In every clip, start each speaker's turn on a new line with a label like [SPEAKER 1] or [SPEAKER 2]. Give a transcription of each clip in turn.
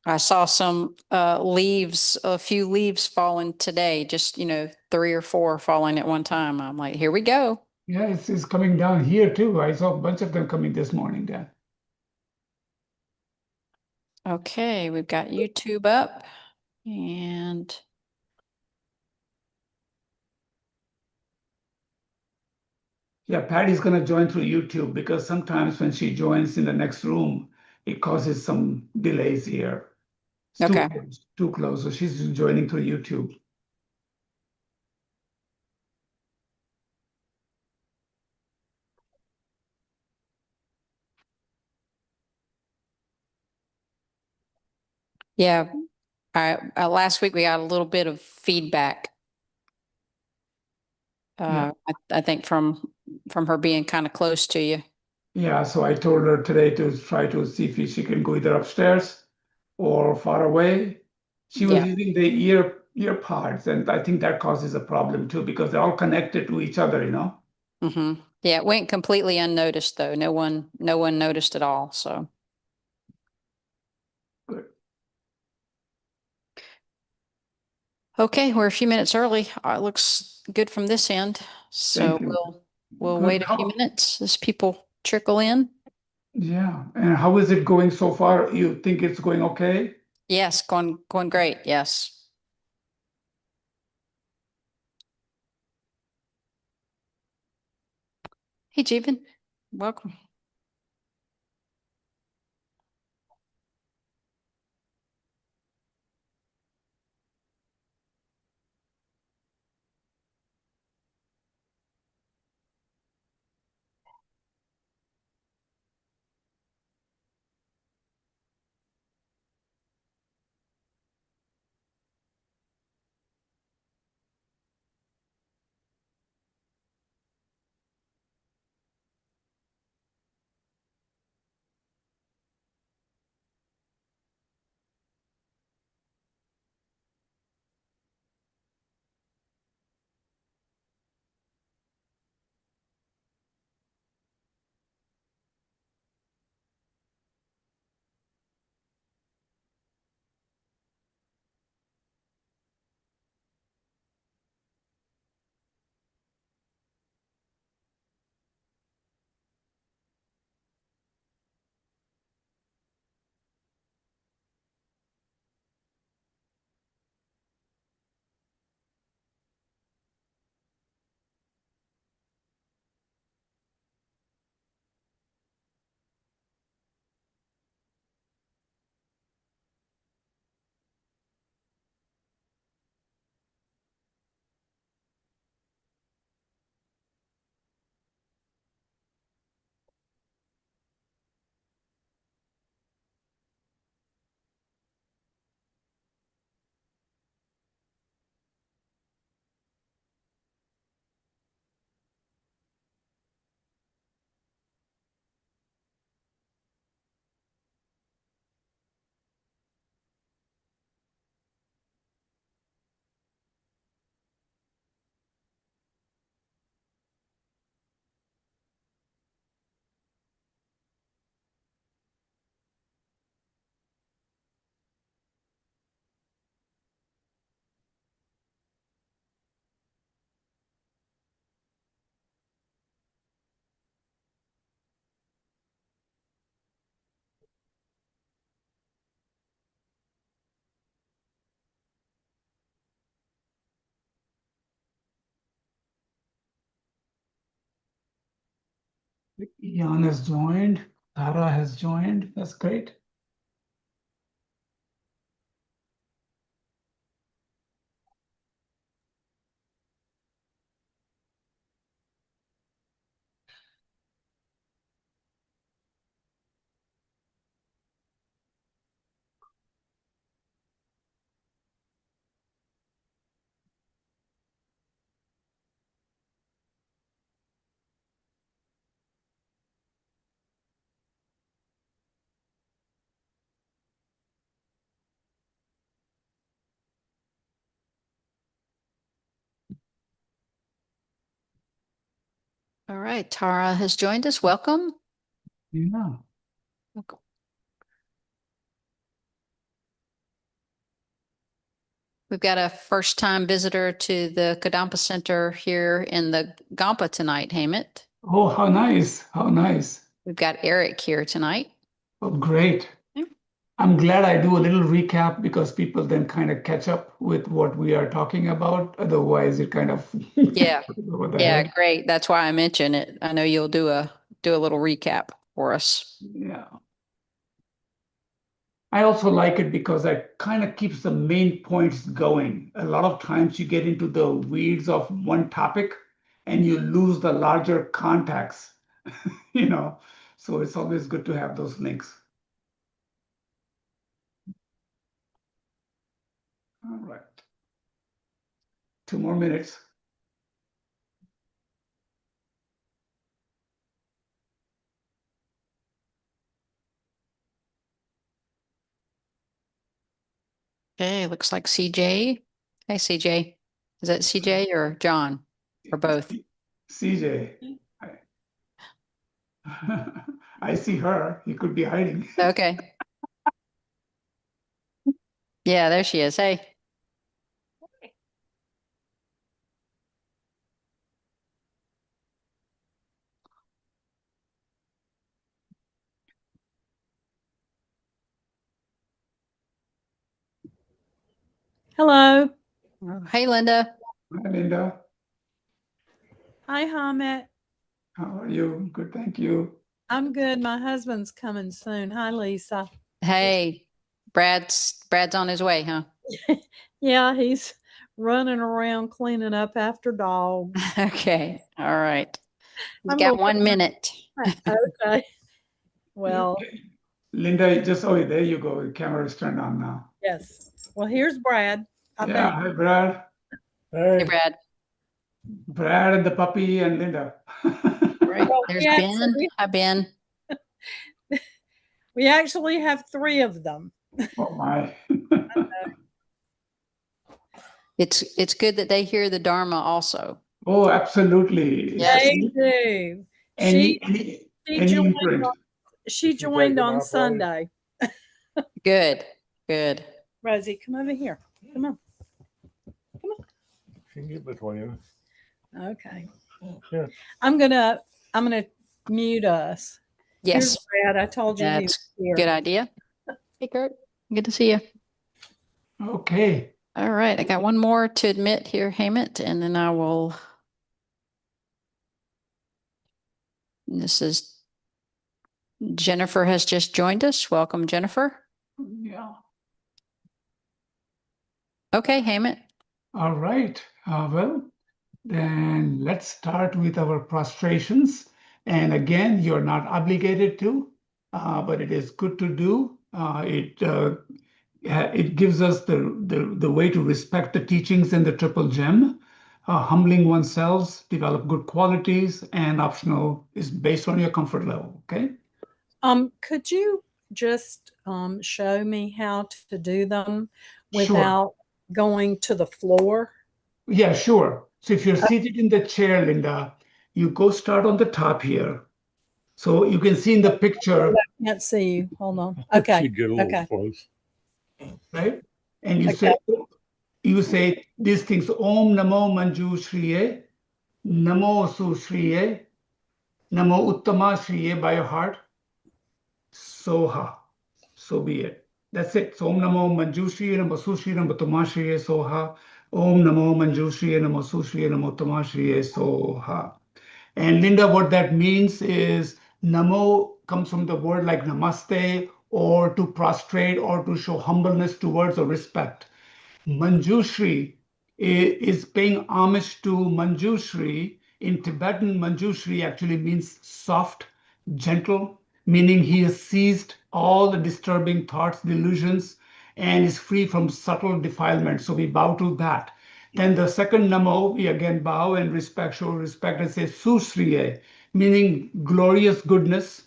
[SPEAKER 1] I saw some leaves, a few leaves falling today, just, three or four falling at one time. I'm like, here we go.
[SPEAKER 2] Yeah, it's coming down here too. I saw a bunch of them coming this morning, Dan.
[SPEAKER 1] Okay, we've got YouTube up and
[SPEAKER 2] Yeah, Patty's gonna join through YouTube because sometimes when she joins in the next room, it causes some delays here. It's too
[SPEAKER 1] okay.
[SPEAKER 2] close, too close. So she's joining through YouTube.
[SPEAKER 1] Yeah, last week we got a little bit of feedback.
[SPEAKER 2] Yeah.
[SPEAKER 1] I think from her being kind of close to you.
[SPEAKER 2] Yeah, so I told her today to try to see if she can go either upstairs or far away. She was
[SPEAKER 1] Yeah.
[SPEAKER 2] using the ear pods, and I think that causes a problem too because they're all connected to each other, you know?
[SPEAKER 1] Yeah, it went completely unnoticed though. No one noticed at all. So,
[SPEAKER 2] Good.
[SPEAKER 1] okay, we're a few minutes early. It looks good from this end. So
[SPEAKER 2] Thank you.
[SPEAKER 1] we'll
[SPEAKER 2] Good.
[SPEAKER 1] wait a few minutes as people trickle in.
[SPEAKER 2] Yeah. And how is it going so far? You think it's going okay?
[SPEAKER 1] Yes, going great. Yes. Hey, Jeevan, welcome.
[SPEAKER 2] Jan has joined. Tara has joined. That's great.
[SPEAKER 1] All right, Tara has joined us. Welcome.
[SPEAKER 2] Yeah.
[SPEAKER 1] Welcome. We've got a first-time visitor to the Kadampa Center here in the Gampa tonight, Hamit.
[SPEAKER 2] Oh, how nice. How nice.
[SPEAKER 1] We've got Eric here tonight.
[SPEAKER 2] Oh, great.
[SPEAKER 1] Yeah.
[SPEAKER 2] I'm glad I do a little recap because people then kind of catch up with what we are talking about. Otherwise, it kind of
[SPEAKER 1] Yeah.
[SPEAKER 2] over the
[SPEAKER 1] Yeah,
[SPEAKER 2] head.
[SPEAKER 1] great. That's why I mentioned it. I know you'll do a little recap for us.
[SPEAKER 2] Yeah. I also like it because it kind of keeps the main points going. A lot of times you get into the weeds of one topic and you lose the larger context, you know. So it's always good to have those links. All right. 2 more minutes.
[SPEAKER 1] Okay, looks like CJ. Hey, CJ. Is that CJ or John? Or both?
[SPEAKER 2] CJ. I see her. You could be hiding.
[SPEAKER 1] Okay. Yeah, there she is. Hey.
[SPEAKER 3] Hello.
[SPEAKER 1] Hey, Linda.
[SPEAKER 2] Hi, Linda.
[SPEAKER 3] Hi, Hamid.
[SPEAKER 2] How are you? Good, thank you.
[SPEAKER 3] I'm good. My husband's coming soon. Hi, Lisa.
[SPEAKER 1] Hey, Brad's on his way, huh?
[SPEAKER 3] Yeah, he's running around cleaning up after dogs.
[SPEAKER 1] Okay. All right. We've
[SPEAKER 3] I'm
[SPEAKER 1] got
[SPEAKER 3] gonna
[SPEAKER 1] 1 minute.
[SPEAKER 3] Okay. Well,
[SPEAKER 2] Linda, just oh, there you go. The camera is turned on now.
[SPEAKER 3] yes. Well, here's Brad. I
[SPEAKER 2] Yeah,
[SPEAKER 3] think.
[SPEAKER 2] hi, Brad.
[SPEAKER 1] Hey, Brad.
[SPEAKER 2] Brad and the puppy and Linda.
[SPEAKER 1] Right.
[SPEAKER 3] Well,
[SPEAKER 1] There's Ben. Hi, Ben.
[SPEAKER 3] we actually have 3 of them.
[SPEAKER 2] Oh my.
[SPEAKER 1] It's good that they hear the Dharma also.
[SPEAKER 2] Oh, absolutely.
[SPEAKER 1] Yes.
[SPEAKER 3] They do.
[SPEAKER 2] Any
[SPEAKER 3] She joined
[SPEAKER 2] imprint.
[SPEAKER 3] she joined on Sunday.
[SPEAKER 1] Good. Good.
[SPEAKER 3] Rosie, come over here. Come on. Come on.
[SPEAKER 4] She can get between you.
[SPEAKER 3] Okay.
[SPEAKER 4] Yeah.
[SPEAKER 3] I'm gonna mute us.
[SPEAKER 1] Yes.
[SPEAKER 3] Here's Brad. I told you he was
[SPEAKER 1] That's
[SPEAKER 3] here.
[SPEAKER 1] good idea. Hey, Kurt. Good to see you.
[SPEAKER 2] Okay.
[SPEAKER 1] All right. I got one more to admit here, Hamit, and then I will. This is Jennifer has just joined us. Welcome, Jennifer.
[SPEAKER 2] Yeah.
[SPEAKER 1] Okay, Hamit.
[SPEAKER 2] All right. Well, then let's start with our prostrations. And again, you're not obligated to, but it is good to do. It gives us the way to respect the teachings in the Triple Gem. Humbling oneself, develop good qualities, and optional is based on your comfort level. Okay.
[SPEAKER 3] Could you just show me how to do them
[SPEAKER 2] Sure.
[SPEAKER 3] without going to the floor?
[SPEAKER 2] Yeah, sure. So if you're seated in the chair, Linda, you go start on the top here. So you can see in the picture,
[SPEAKER 3] I can't see you. Hold on. Okay.
[SPEAKER 4] She'd get a little
[SPEAKER 3] Okay.
[SPEAKER 4] close.
[SPEAKER 2] right? And
[SPEAKER 3] Okay.
[SPEAKER 2] you say these things, Om Namo Manju Shriye, Namo Su Shriye, Namo Uttama Shriye by your heart. Soha. So be it. That's it. So Om Namo Manju Shriye, Namo Su Shriye, Namo Uttama Shriye, Soha. Om Namo Manju Shriye, Namo Su Shriye, Namo Uttama Shriye, Soha. And Linda, what that means is Namo comes from the word like namaste or to prostrate or to show humbleness towards or respect. Manjushri is paying homage to Manjushri. In Tibetan, Manjushri actually means soft, gentle, meaning he has seized all the disturbing thoughts, delusions, and is free from subtle defilement. So we bow to that. Then the second Namo, we again bow and respect, show respect, and say Susriye, meaning glorious goodness.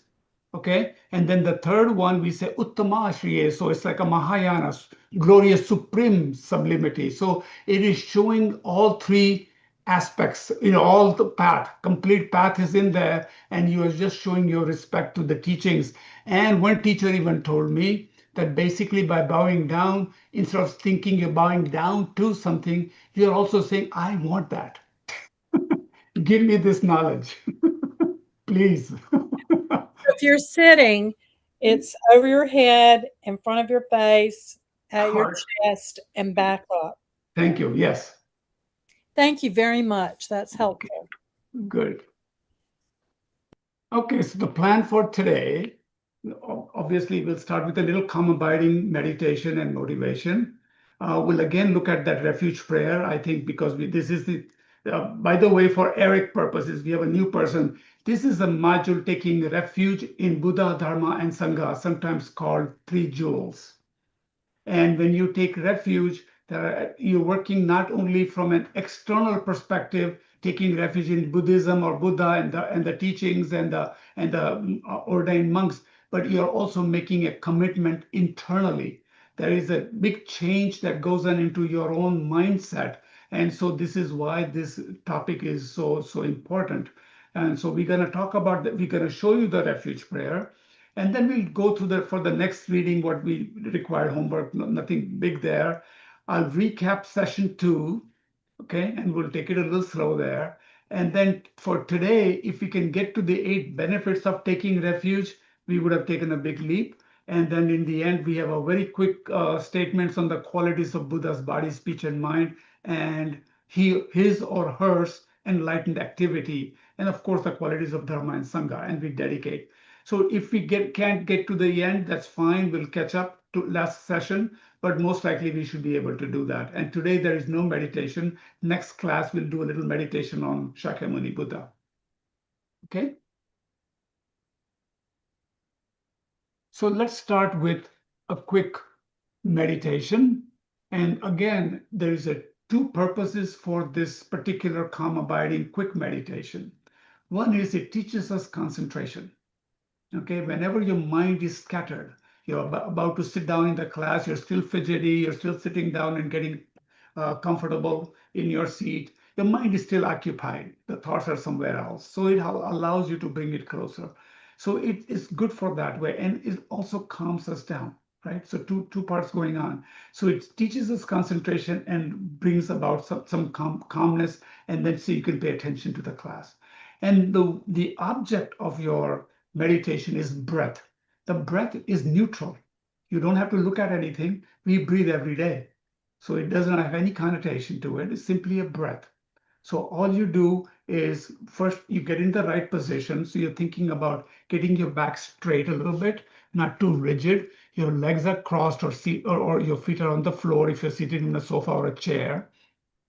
[SPEAKER 2] Okay. And then the third one, we say Uttama Shriye. So it's like a Mahayana, glorious supreme sublimity. So it is showing all 3 aspects, all the path, complete path is in there. And you are just showing your respect to the teachings. And one teacher even told me that basically by bowing down, instead of thinking you're bowing down to something, you're also saying, I want that. Give me this knowledge, please.
[SPEAKER 3] If you're sitting, it's over your head, in front of your face, at your
[SPEAKER 2] Heart.
[SPEAKER 3] chest, and back up.
[SPEAKER 2] Thank you. Yes.
[SPEAKER 3] Thank you very much. That's helpful.
[SPEAKER 2] Good. Okay, so the plan for today, obviously, we'll start with a little calm abiding meditation and motivation. We'll again look at that refuge prayer, I think, because this is the, by the way, for Eric purposes, we have a new person. This is a module taking refuge in Buddha, Dharma, and Sangha, sometimes called three jewels. And when you take refuge, you're working not only from an external perspective, taking refuge in Buddhism or Buddha and the teachings and the ordained monks, but you're also making a commitment internally. There is a big change that goes on into your own mindset. And so this is why this topic is so important. And so we're going to talk about that. We're going to show you the refuge prayer. And then we'll go through for the next reading what we require homework, nothing big there. I'll recap session 2, okay, and we'll take it a little slow there. And then for today, if we can get to the 8 benefits of taking refuge, we would have taken a big leap. And then in the end, we have a very quick statements on the qualities of Buddha's body, speech, and mind, and his or hers enlightened activity, and of course the qualities of Dharma and Sangha, and we dedicate. So if we can't get to the end, that's fine. We'll catch up to last session, but most likely we should be able to do that. And today there is no meditation. Next class, we'll do a little meditation on Shakyamuni Buddha. Okay? So let's start with a quick meditation. And again, there is 2 purposes for this particular calm abiding quick meditation. One is it teaches us concentration. Okay, whenever your mind is scattered, you're about to sit down in the class, you're still fidgety, you're still sitting down and getting comfortable in your seat, your mind is still occupied. The thoughts are somewhere else. So it allows you to bring it closer. So it is good for that way. And it also calms us down, right? So two parts going on. So it teaches us concentration and brings about some calmness, and then so you can pay attention to the class. And the object of your meditation is breath. The breath is neutral. You don't have to look at anything. We breathe every day. So it doesn't have any connotation to it. It's simply a breath. So all you do is first you get in the right position. So you're thinking about getting your back straight a little bit, not too rigid. Your legs are crossed or your feet are on the floor if you're seated in a sofa or a chair.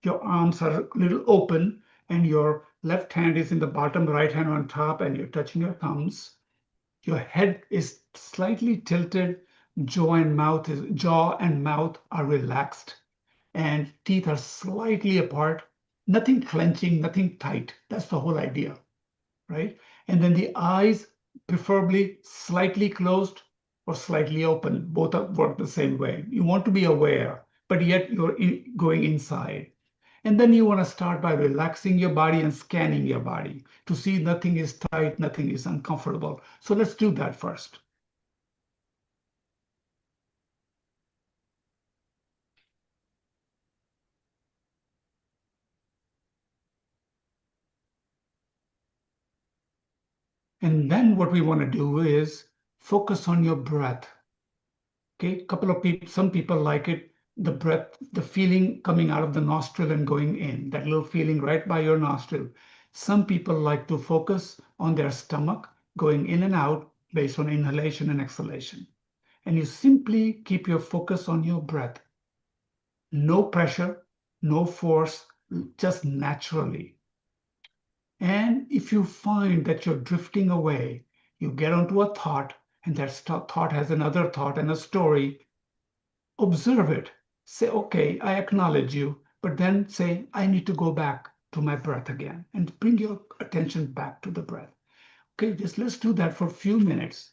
[SPEAKER 2] Your arms are a little open and your left hand is in the bottom, right hand on top, and you're touching your thumbs. Your head is slightly tilted, jaw and mouth are relaxed, and teeth are slightly apart. Nothing clenching, nothing tight. That's the whole idea, right? And then the eyes, preferably slightly closed or slightly open. Both work the same way. You want to be aware, but yet you're going inside. And then you want to start by relaxing your body and scanning your body to see nothing is tight, nothing is uncomfortable. So let's do that first. And then what we want to do is focus on your breath. Okay, some people like it, the breath, the feeling coming out of the nostril and going in, that little feeling right by your nostril. Some people like to focus on their stomach, going in and out based on inhalation and exhalation. And you simply keep your focus on your breath. No pressure, no force, just naturally. And if you find that you're drifting away, you get onto a thought, and that thought has another thought and a story. Observe it. Say, okay, I acknowledge you, but then say, I need to go back to my breath again, and bring your attention back to the breath. Okay, just let's do that for a few minutes.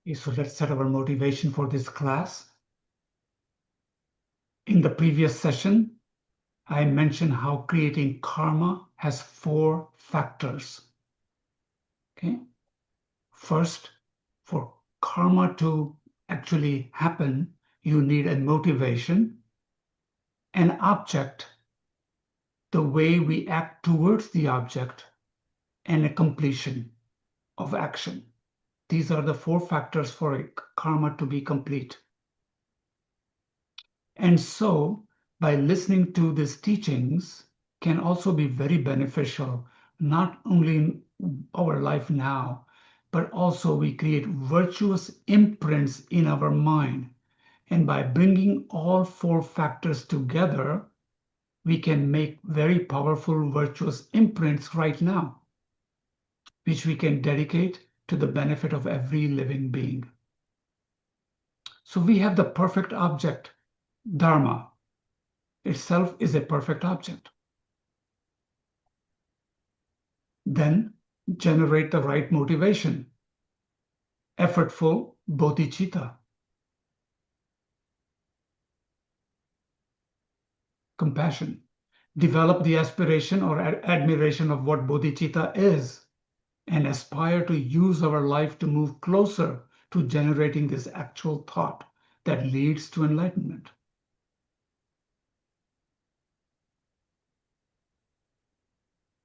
[SPEAKER 2] Okay, so let's set our motivation for this class. In the previous session, I mentioned how creating karma has 4 factors. Okay. First, for karma to actually happen, you need a motivation, an object, the way we act towards the object, and a completion of action. These are the 4 factors for karma to be complete. And so, by listening to these teachings can also be very beneficial, not only in our life now, but also we create virtuous imprints in our mind. And by bringing all 4 factors together, we can make very powerful virtuous imprints right now, which we can dedicate to the benefit of every living being. So we have the perfect object, Dharma itself is a perfect object. Then generate the right motivation, effortful bodhicitta, compassion. Develop the aspiration or admiration of what bodhicitta is and aspire to use our life to move closer to generating this actual thought that leads to enlightenment.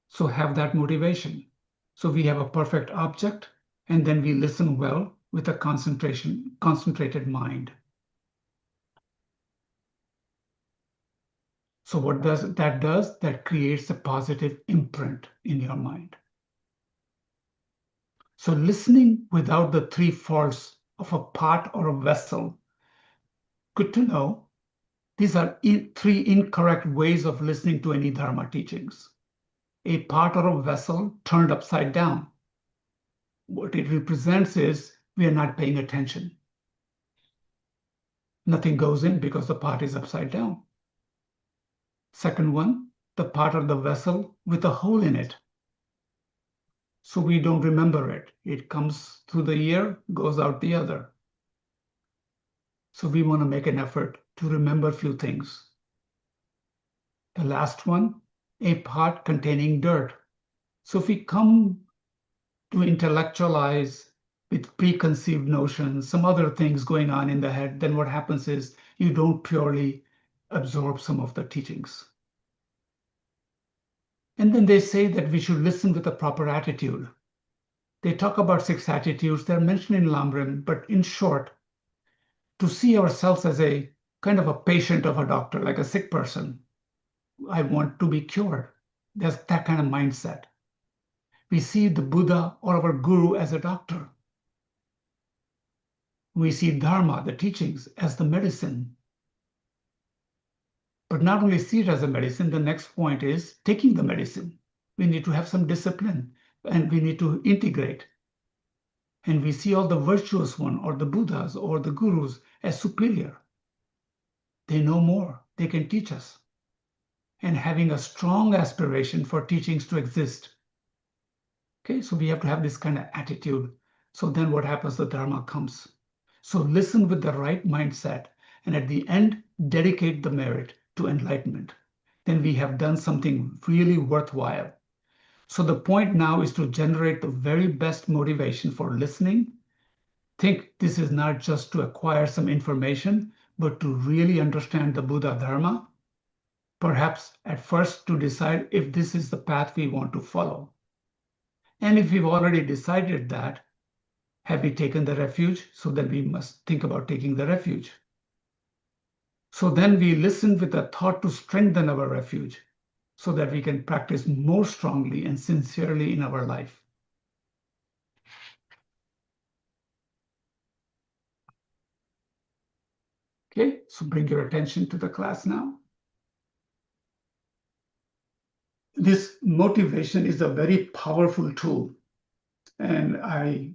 [SPEAKER 2] So have that motivation. So we have a perfect object, and then we listen well with a concentrated mind. So what does that does? That creates a positive imprint in your mind. So listening without the 3 faults of a pot or a vessel, good to know. These are 3 incorrect ways of listening to any Dharma teachings. A pot or a vessel turned upside down. What it represents is we are not paying attention. Nothing goes in because the pot is upside down. Second one, the pot or the vessel with a hole in it. So we don't remember it. It comes through the ear, goes out the other. So we want to make an effort to remember a few things. The last one, a pot containing dirt. So if we come to intellectualize with preconceived notions, some other things going on in the head, then what happens is you don't purely absorb some of the teachings. And then they say that we should listen with a proper attitude. They talk about 6 attitudes. They're mentioned in Lamrim, but in short, to see ourselves as a kind of a patient of a doctor, like a sick person. I want to be cured. There's that kind of mindset. We see the Buddha or our guru as a doctor. We see Dharma, the teachings, as the medicine. But not only see it as a medicine, the next point is taking the medicine. We need to have some discipline and we need to integrate. And we see all the virtuous one or the Buddhas or the gurus as superior. They know more. They can teach us. And having a strong aspiration for teachings to exist. Okay, so we have to have this kind of attitude. So then what happens? The Dharma comes. So listen with the right mindset, and at the end, dedicate the merit to enlightenment. Then we have done something really worthwhile. So the point now is to generate the very best motivation for listening. Think this is not just to acquire some information, but to really understand the Buddha Dharma. Perhaps at first to decide if this is the path we want to follow. And if we've already decided that, have we taken the refuge? So then we must think about taking the refuge. So then we listen with a thought to strengthen our refuge so that we can practice more strongly and sincerely in our life. Okay, so bring your attention to the class now. This motivation is a very powerful tool. And I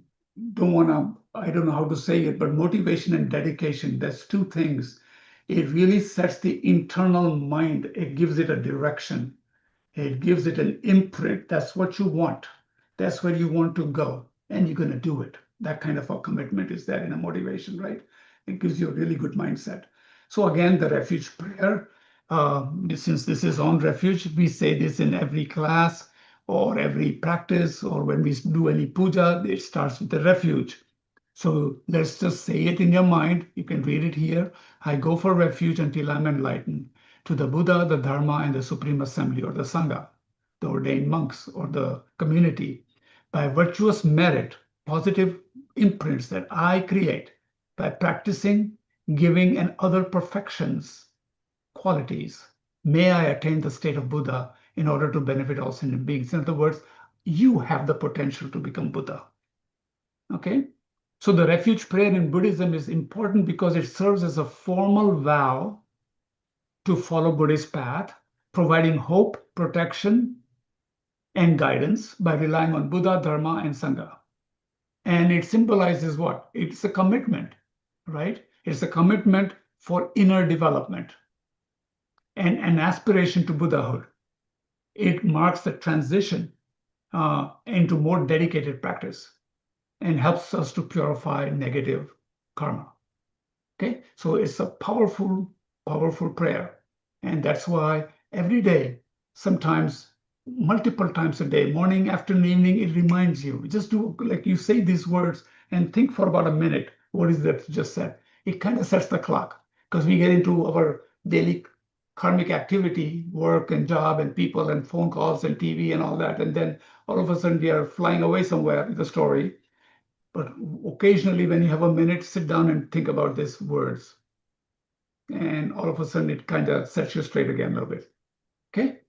[SPEAKER 2] don't know how to say it, but motivation and dedication, that's 2 things. It really sets the internal mind. It gives it a direction. It gives it an imprint. That's what you want. That's where you want to go, and you're going to do it. That kind of a commitment is there in a motivation, right? It gives you a really good mindset. So again, the refuge prayer, since this is on refuge, we say this in every class or every practice, or when we do any puja, it starts with the refuge. So let's just say it in your mind. You can read it here. I go for refuge until I'm enlightened to the Buddha, the Dharma, and the Supreme Assembly, or the Sangha, the ordained monks, or the community. By virtuous merit, positive imprints that I create by practicing, giving, and other perfections, qualities, may I attain the state of Buddha in order to benefit all sentient beings. In other words, you have the potential to become Buddha. Okay? So the refuge prayer in Buddhism is important because it serves as a formal vow to follow Buddhist path, providing hope, protection, and guidance by relying on Buddha, Dharma, and Sangha. And it symbolizes what? It's a commitment, right? It's a commitment for inner development and an aspiration to Buddhahood. It marks the transition into more dedicated practice and helps us to purify negative karma. Okay, so it's a powerful, powerful prayer. And that's why every day, sometimes multiple times a day, morning, afternoon, evening, it reminds you. Just do, like, you say these words and think for about a minute. What is that you just said? It kind of sets the clock, because we get into our daily karmic activity, work and job and people and phone calls and TV and all that. And then all of a sudden we are flying away somewhere with the story. But occasionally, when you have a minute, sit down and think about these words. And all of a sudden, it kind of sets you straight again a little bit. Okay?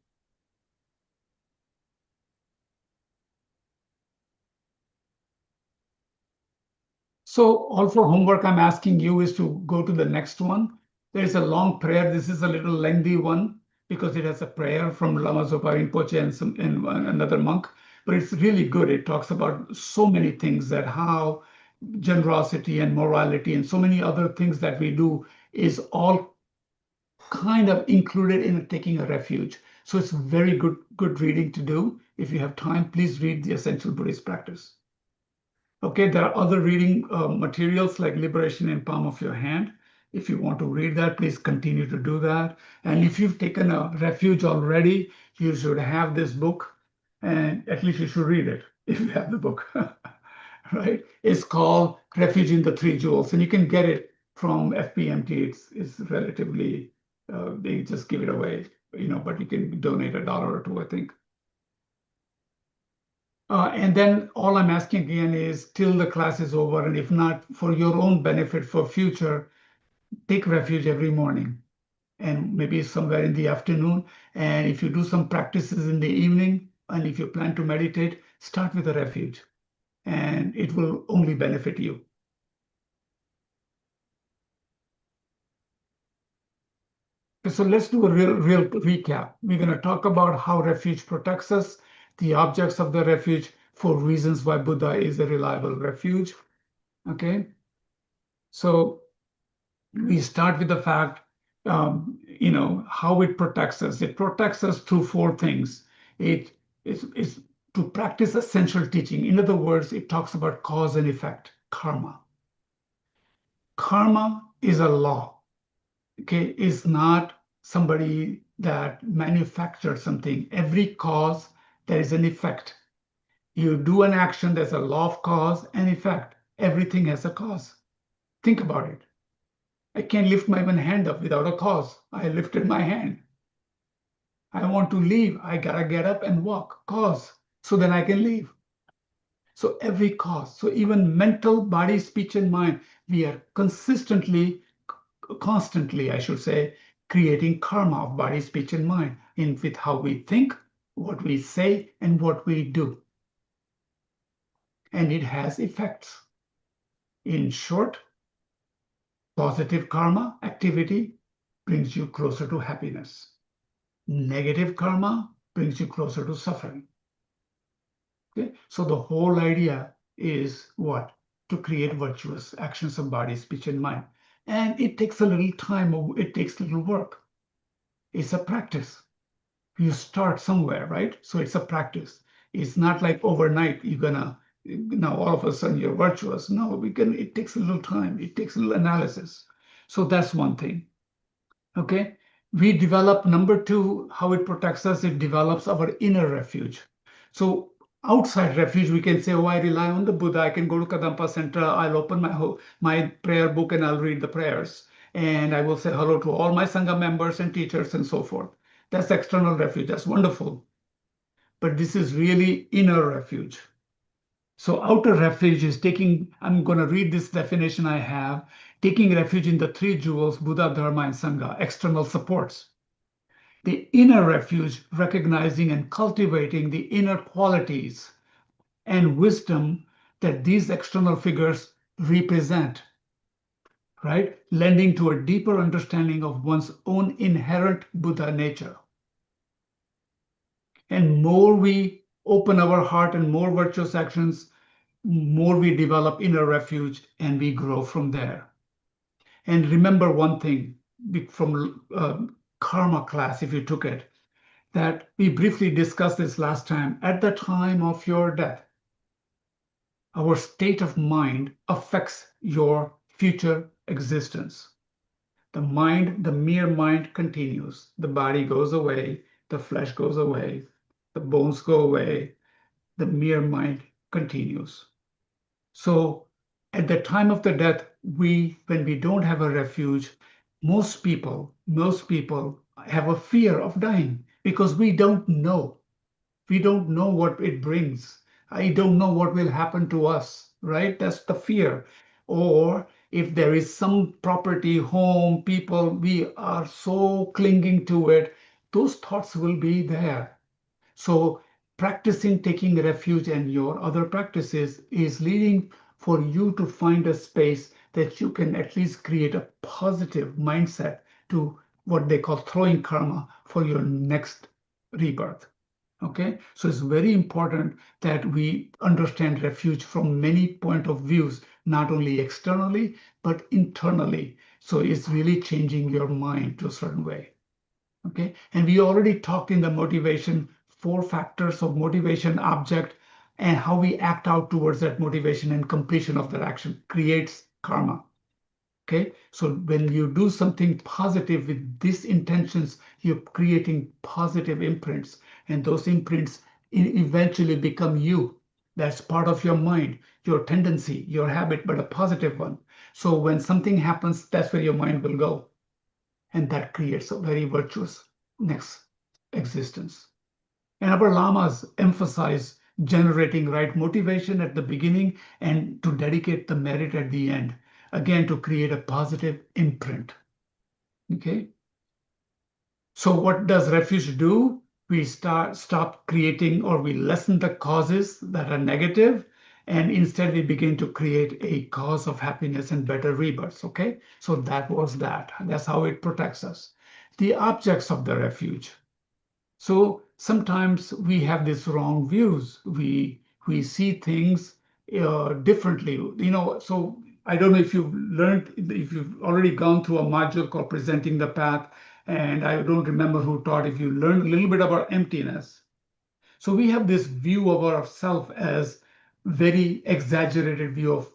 [SPEAKER 2] So all for homework I'm asking you is to go to the next one. There is a long prayer. This is a little lengthy one because it has a prayer from Lama Zopa Rinpoche and another monk. But it's really good. It talks about so many things, that how generosity and morality and so many other things that we do is all kind of included in taking a refuge. So it's very good reading to do. If you have time, please read the Essential Buddhist Practice. Okay, there are other reading materials like Liberation in Palm of Your Hand. If you want to read that, please continue to do that. And if you've taken a refuge already, you should have this book, and at least you should read it if you have the book. Right? It's called Refuge in the Three Jewels, and you can get it from FPMT. It's relatively, they just give it away, but you can donate $1 or $2, I think. And then all I'm asking again is, till the class is over, and if not, for your own benefit for future, take refuge every morning and maybe somewhere in the afternoon. And if you do some practices in the evening, and if you plan to meditate, start with a refuge, and it will only benefit you. So let's do a real recap. We're going to talk about how refuge protects us, the objects of the refuge, 4 reasons why Buddha is a reliable refuge. Okay. So we start with the fact, how it protects us. It protects us through 4 things. It is to practice essential teaching. In other words, it talks about cause and effect, karma. Karma is a law. Okay, is not somebody that manufactured something. Every cause, there is an effect. You do an action, there's a law of cause and effect. Everything has a cause. Think about it. I can't lift my one hand up without a cause. I lifted my hand. I want to leave. I gotta get up and walk. Cause. So then I can leave. So every cause. So even mental, body, speech, and mind, we are constantly, I should say, creating karma of body, speech, and mind with how we think, what we say, and what we do. And it has effects. In short, positive karma activity brings you closer to happiness. Negative karma brings you closer to suffering. Okay? So the whole idea is what? To create virtuous actions of body, speech, and mind. And it takes a little time, it takes a little work. It's a practice. You start somewhere, right? So it's a practice. It's not like overnight you're gonna now all of a sudden you're virtuous. No, it takes a little time. It takes a little analysis. So that's one thing. Okay. We develop, number two, how it protects us, it develops our inner refuge. So outside refuge, we can say, oh, I rely on the Buddha. I can go to Kadampa Center. I'll open my prayer book and I'll read the prayers. And I will say hello to all my Sangha members and teachers and so forth. That's external refuge. That's wonderful. But this is really inner refuge. So outer refuge is taking, I'm going to read this definition I have, taking refuge in the three jewels, Buddha, Dharma, and Sangha, external supports. The inner refuge, recognizing and cultivating the inner qualities and wisdom that these external figures represent, right? Lending to a deeper understanding of one's own inherent Buddha nature. And more we open our heart and more virtuous actions, more we develop inner refuge and we grow from there. And remember one thing from karma class, if you took it, that we briefly discussed this last time. At the time of your death, our state of mind affects your future existence. The mind, the mere mind continues. The body goes away, the flesh goes away, the bones go away, the mere mind continues. So at the time of the death, when we don't have a refuge, most people have a fear of dying because we don't know. We don't know what it brings. I don't know what will happen to us, right? That's the fear. Or if there is some property, home, people, we are so clinging to it, those thoughts will be there. So practicing taking refuge and your other practices is leading for you to find a space that you can at least create a positive mindset to what they call throwing karma for your next rebirth. Okay, so it's very important that we understand refuge from many point of views, not only externally, but internally. So it's really changing your mind to a certain way. Okay, and we already talked in the motivation, 4 factors of motivation, object, and how we act out towards that motivation and completion of that action creates karma. Okay, so when you do something positive with these intentions, you're creating positive imprints, and those imprints eventually become you. That's part of your mind, your tendency, your habit, but a positive one. So when something happens, that's where your mind will go. And that creates a very virtuous next existence. And our lamas emphasize generating right motivation at the beginning and to dedicate the merit at the end, again, to create a positive imprint. Okay. So what does refuge do? We stop creating, or we lessen the causes that are negative, and instead we begin to create a cause of happiness and better rebirths. Okay, so that was that. That's how it protects us. The objects of the refuge. So sometimes we have these wrong views. We see things differently. So I don't know if if you've already gone through a module called Presenting the Path, and I don't remember who taught, if you learned a little bit about emptiness. So we have this view of ourself as very exaggerated view of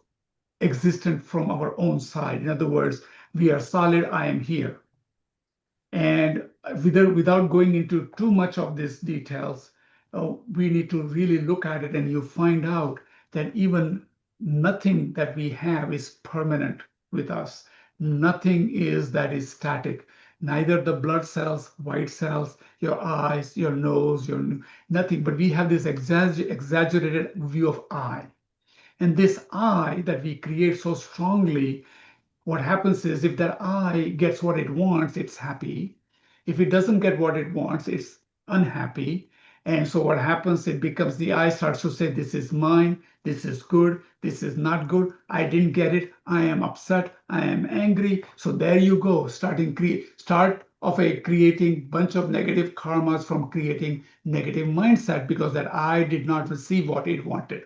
[SPEAKER 2] existence from our own side. In other words, we are solid, I am here. And without going into too much of these details, we need to really look at it, and you find out that even nothing that we have is permanent with us. Nothing that is static. Neither the blood cells, white cells, your eyes, your nose, nothing. But we have this exaggerated view of I. And this I that we create so strongly, what happens is if that I gets what it wants, it's happy. If it doesn't get what it wants, it's unhappy. And so what happens, it becomes the I starts to say, this is mine, this is good, this is not good, I didn't get it, I am upset, I am angry. So there you go, start of creating bunch of negative karmas from creating negative mindset because that I did not receive what it wanted.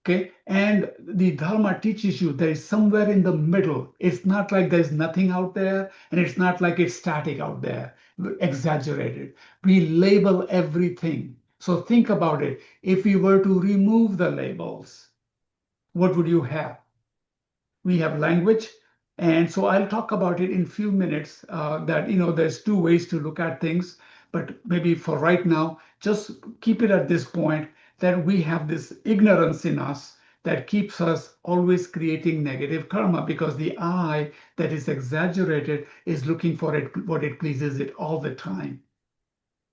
[SPEAKER 2] Okay, and the Dharma teaches you there is somewhere in the middle. It's not like there's nothing out there, and it's not like it's static out there, exaggerated. We label everything. So think about it. If you were to remove the labels, what would you have? We have language. And so I'll talk about it in a few minutes, that, there's two ways to look at things. But maybe for right now, just keep it at this point that we have this ignorance in us that keeps us always creating negative karma, because the I that is exaggerated is looking for it, what it pleases it all the time.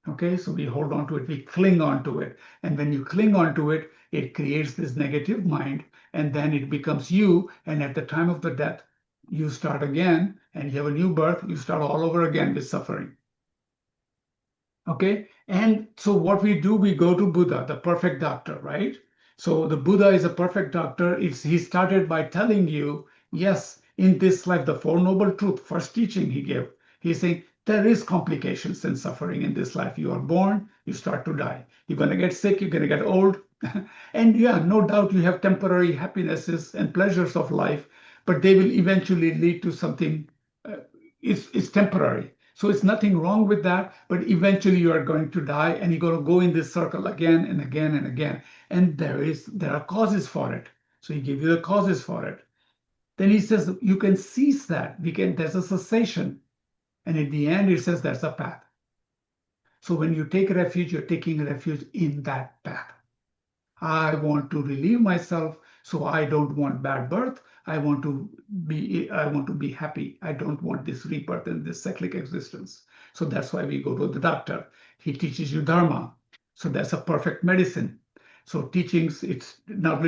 [SPEAKER 2] Okay, so we hold on to it, we cling on to it. And when you cling on to it, it creates this negative mind, and then it becomes you. And at the time of the death, you start again and you have a new birth, you start all over again with suffering. Okay, and so what we do, we go to Buddha, the perfect doctor, right? So the Buddha is a perfect doctor. He started by telling you, yes, in this life, the Four Noble Truth, first teaching he gave, he's saying there is complications and suffering in this life. You are born, you start to die. You're going to get sick, you're going to get old. And yeah, no doubt you have temporary happinesses and pleasures of life, but they will eventually lead to something, it's temporary. So it's nothing wrong with that, but eventually you are going to die and you're going to go in this circle again and again and again. And there are causes for it. So he gives you the causes for it. Then he says you can cease that. There's a cessation. And at the end, it says there's a path. So when you take refuge, you're taking refuge in that path. I want to relieve myself, so I don't want bad birth. I want to be happy. I don't want this rebirth and this cyclic existence. So that's why we go to the doctor. He teaches you dharma. So that's a perfect medicine. So teachings, it's not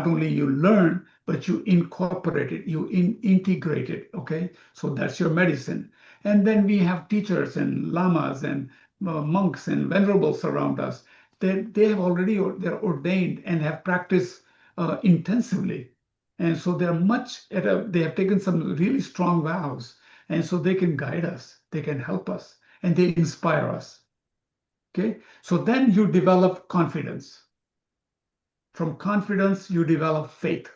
[SPEAKER 2] only you learn, but you incorporate it, you integrate it. Okay, so that's your medicine. And then we have teachers and lamas and monks and venerables around us. They have already, they're ordained and have practiced intensively. And so they have taken some really strong vows. And so they can guide us, they can help us, and they inspire us. Okay, so then you develop confidence. From confidence, you develop faith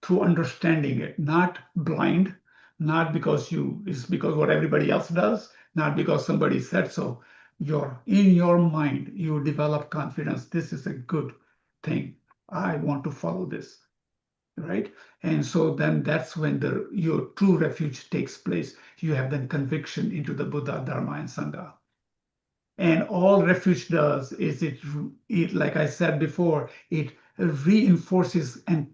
[SPEAKER 2] through understanding it, not blind, not it's because what everybody else does, not because somebody said so. In your mind, you develop confidence. This is a good thing. I want to follow this, right? And so then that's when your true refuge takes place. You have then conviction into the Buddha, Dharma, and Sangha. And all refuge does is like I said before, it reinforces and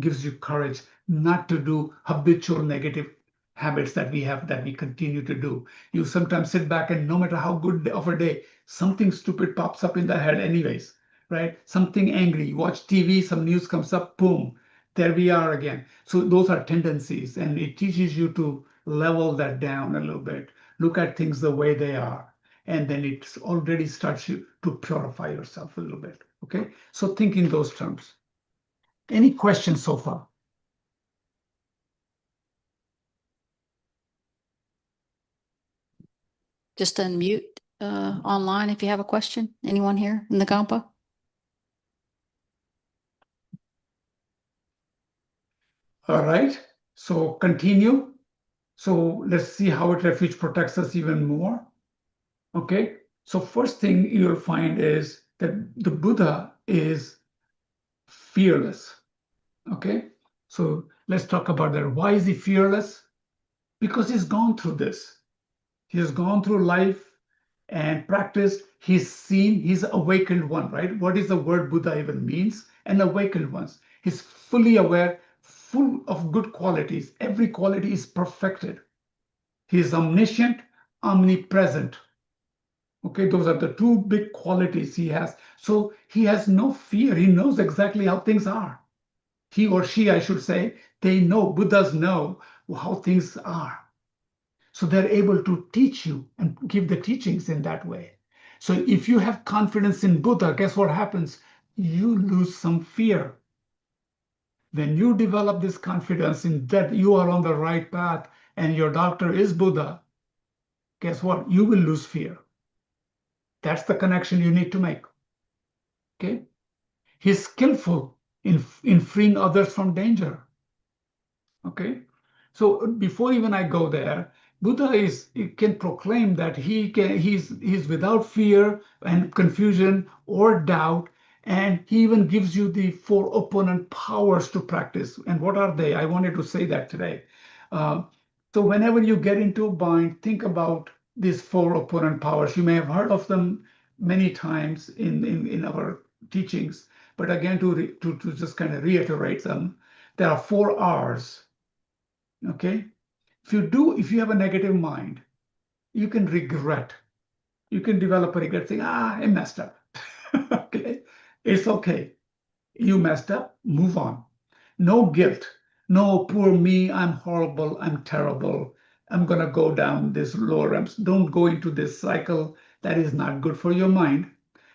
[SPEAKER 2] gives you courage not to do habitual negative habits that we continue to do. You sometimes sit back and no matter how good of a day, something stupid pops up in the head anyways, right? Something angry. You watch TV, some news comes up, boom, there we are again. So those are tendencies, and it teaches you to level that down a little bit. Look at things the way they are, and then it already starts you to purify yourself a little bit. Okay, so think in those terms. Any questions so far?
[SPEAKER 1] Just unmute online if you have a question. Anyone here in the Kadampa?
[SPEAKER 2] All right, so continue. So let's see how refuge protects us even more. Okay, so first thing you'll find is that the Buddha is fearless. Okay, so let's talk about that. Why is he fearless? Because he's gone through this. He has gone through life and practiced. He's seen, he's awakened one, right? What is the word Buddha even means? An awakened one. He's fully aware, full of good qualities. Every quality is perfected. He is omniscient, omnipresent. Okay, those are the two big qualities he has. So he has no fear. He knows exactly how things are. He or she, I should say, they know, Buddhas know how things are. So they're able to teach you and give the teachings in that way. So if you have confidence in Buddha, guess what happens? You lose some fear. When you develop this confidence in that you are on the right path and your doctor is Buddha, guess what? You will lose fear. That's the connection you need to make. Okay? He's skillful in freeing others from danger. Okay? So before even I go there, Buddha can proclaim that he's without fear and confusion or doubt, and he even gives you the four opponent powers to practice. And what are they? I wanted to say that today. Uh, so whenever you get into a bind, think about these four opponent powers. You may have heard of them many times in our teachings, but again, to just kind of reiterate them, there are four R's. Okay, if you have a negative mind, you can regret. You can develop a regret saying, I messed up. Okay, it's okay. You messed up, move on. No guilt. No, poor me, I'm horrible, I'm terrible. I'm going to go down this lower ramps. Don't go into this cycle. That is not good for your mind.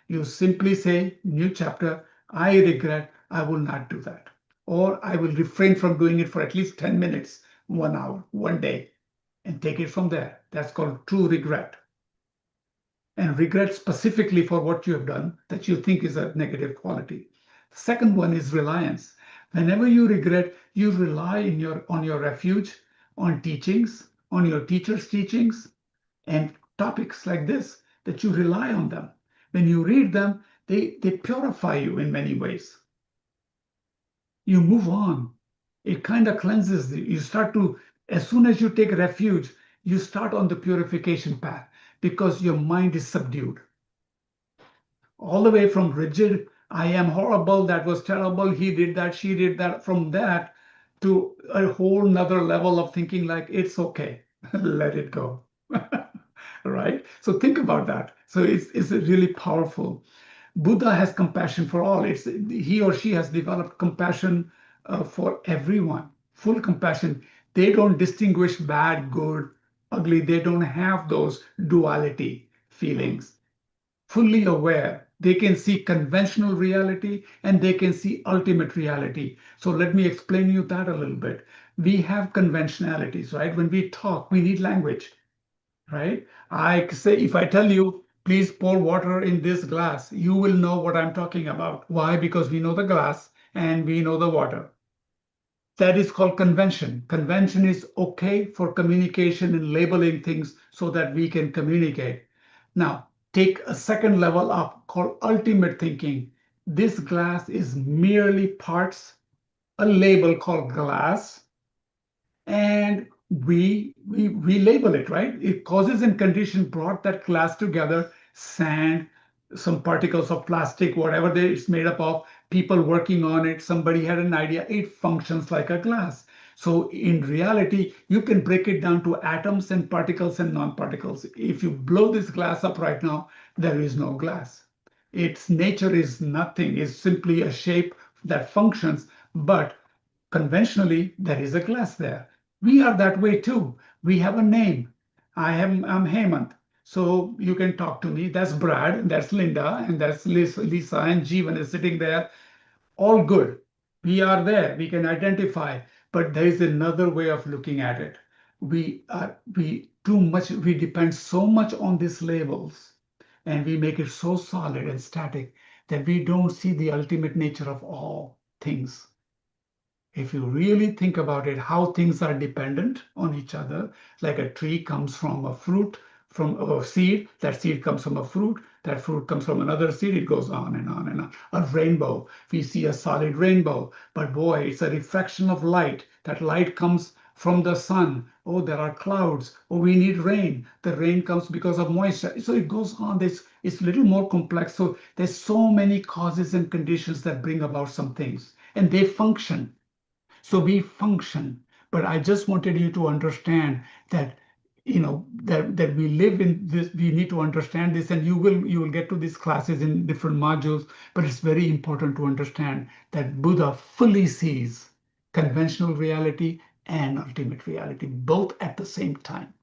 [SPEAKER 2] You simply say, new chapter, I regret, I will not do that. Or I will refrain from doing it for at least 10 minutes, 1 hour, 1 day, and take it from there. That's called true regret. And regret specifically for what you have done that you think is a negative quality. The second one is reliance. Whenever you regret, you rely on your refuge, on teachings, on your teacher's teachings, and topics like this, that you rely on them. When you read them, they purify you in many ways. You move on. It kind of cleanses you. You start to, as soon as you take refuge, you start on the purification path because your mind is subdued. All the way from rigid, I am horrible, that was terrible, he did that, she did that, from that to a whole nother level of thinking like, it's okay, let it go. Right? So think about that. So it's really powerful. Buddha has compassion for all. He or she has developed compassion for everyone, full compassion. They don't distinguish bad, good, ugly. They don't have those duality feelings. Fully aware, they can see conventional reality and they can see ultimate reality. So let me explain you that a little bit. We have conventionalities, right? When we talk, we need language, right? I say, if I tell you, please pour water in this glass, you will know what I'm talking about. Why? Because we know the glass and we know the water. That is called convention. Convention is okay for communication and labeling things so that we can communicate. Now, take a second level up called ultimate thinking. This glass is merely parts, a label called glass, and we label it, right? It causes and condition brought that glass together, sand, some particles of plastic, whatever it's made up of, people working on it, somebody had an idea, it functions like a glass. So in reality, you can break it down to atoms and particles and non-particles. If you blow this glass up right now, there is no glass. Its nature is nothing, it's simply a shape that functions, but conventionally, there is a glass there. We are that way too. We have a name. I'm Hemant. So you can talk to me. That's Brad, that's Linda, and that's Lisa, and Jeevan is sitting there. All good. We are there. We can identify. But there is another way of looking at it. We depend so much on these labels, and we make it so solid and static that we don't see the ultimate nature of all things. If you really think about it, how things are dependent on each other, like a tree comes from a fruit, from a seed, that seed comes from a fruit, that fruit comes from another seed, it goes on and on and on. A rainbow, we see a solid rainbow, but boy, it's a reflection of light. That light comes from the sun. Oh, there are clouds. Oh, we need rain. The rain comes because of moisture. So it goes on. It's a little more complex. So there's so many causes and conditions that bring about some things, and they function. So we function, but I just wanted you to understand that that we live in this. We need to understand this, and you will get to these classes in different modules. But it's very important to understand that Buddha fully sees conventional reality and ultimate reality both at the same time.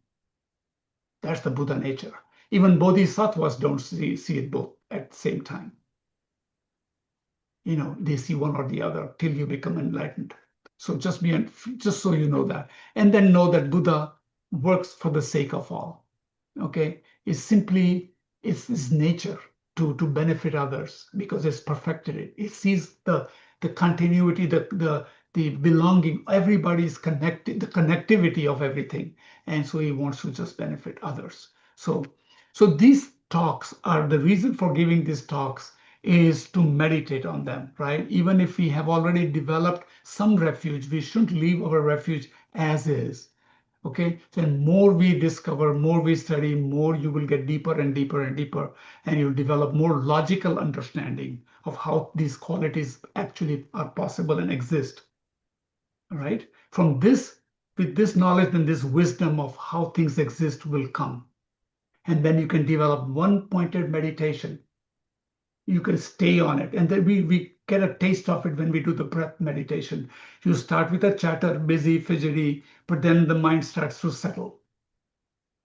[SPEAKER 2] That's the Buddha nature. Even bodhisattvas don't see it both at the same time. They see one or the other till you become enlightened. So just so you know that, and then know that Buddha works for the sake of all. Okay, it's his nature to benefit others because it's perfected it. It sees the continuity, the belonging. Everybody's connected, the connectivity of everything. And so he wants to just benefit others. So these talks are the reason for giving these talks is to meditate on them, right? Even if we have already developed some refuge, we shouldn't leave our refuge as is. Okay, so more we discover, more we study, more you will get deeper and deeper and deeper, and you'll develop more logical understanding of how these qualities actually are possible and exist. All right, from this, with this knowledge, then this wisdom of how things exist will come. And then you can develop one-pointed meditation. You can stay on it. And then we get a taste of it when we do the breath meditation. You start with a chatter, busy, fidgety, but then the mind starts to settle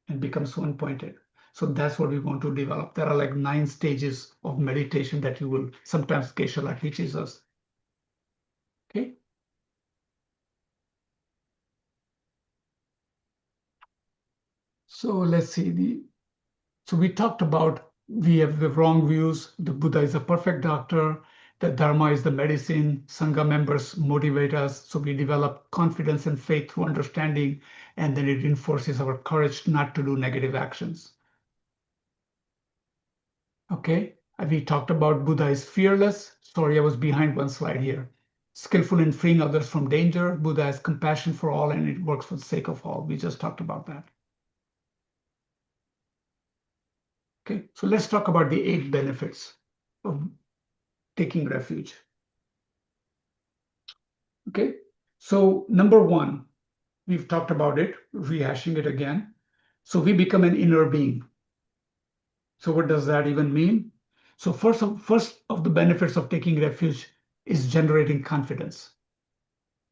[SPEAKER 2] and becomes one-pointed. So that's what we want to develop. There are like 9 stages of meditation that you will sometimes Geshe-la teaches us. Okay. So let's see. So we talked about we have the wrong views. The Buddha is a perfect doctor. The Dharma is the medicine. Sangha members motivate us. So we develop confidence and faith through understanding, and then it reinforces our courage not to do negative actions. Okay, we talked about Buddha is fearless. Sorry, I was behind one slide here. Skillful in freeing others from danger. Buddha has compassion for all, and it works for the sake of all. We just talked about that. Okay, so let's talk about the 8 benefits of taking refuge. Okay, so number 1, we've talked about it, rehashing it again. So we become an inner being. So what does that even mean? So first of the benefits of taking refuge is generating confidence.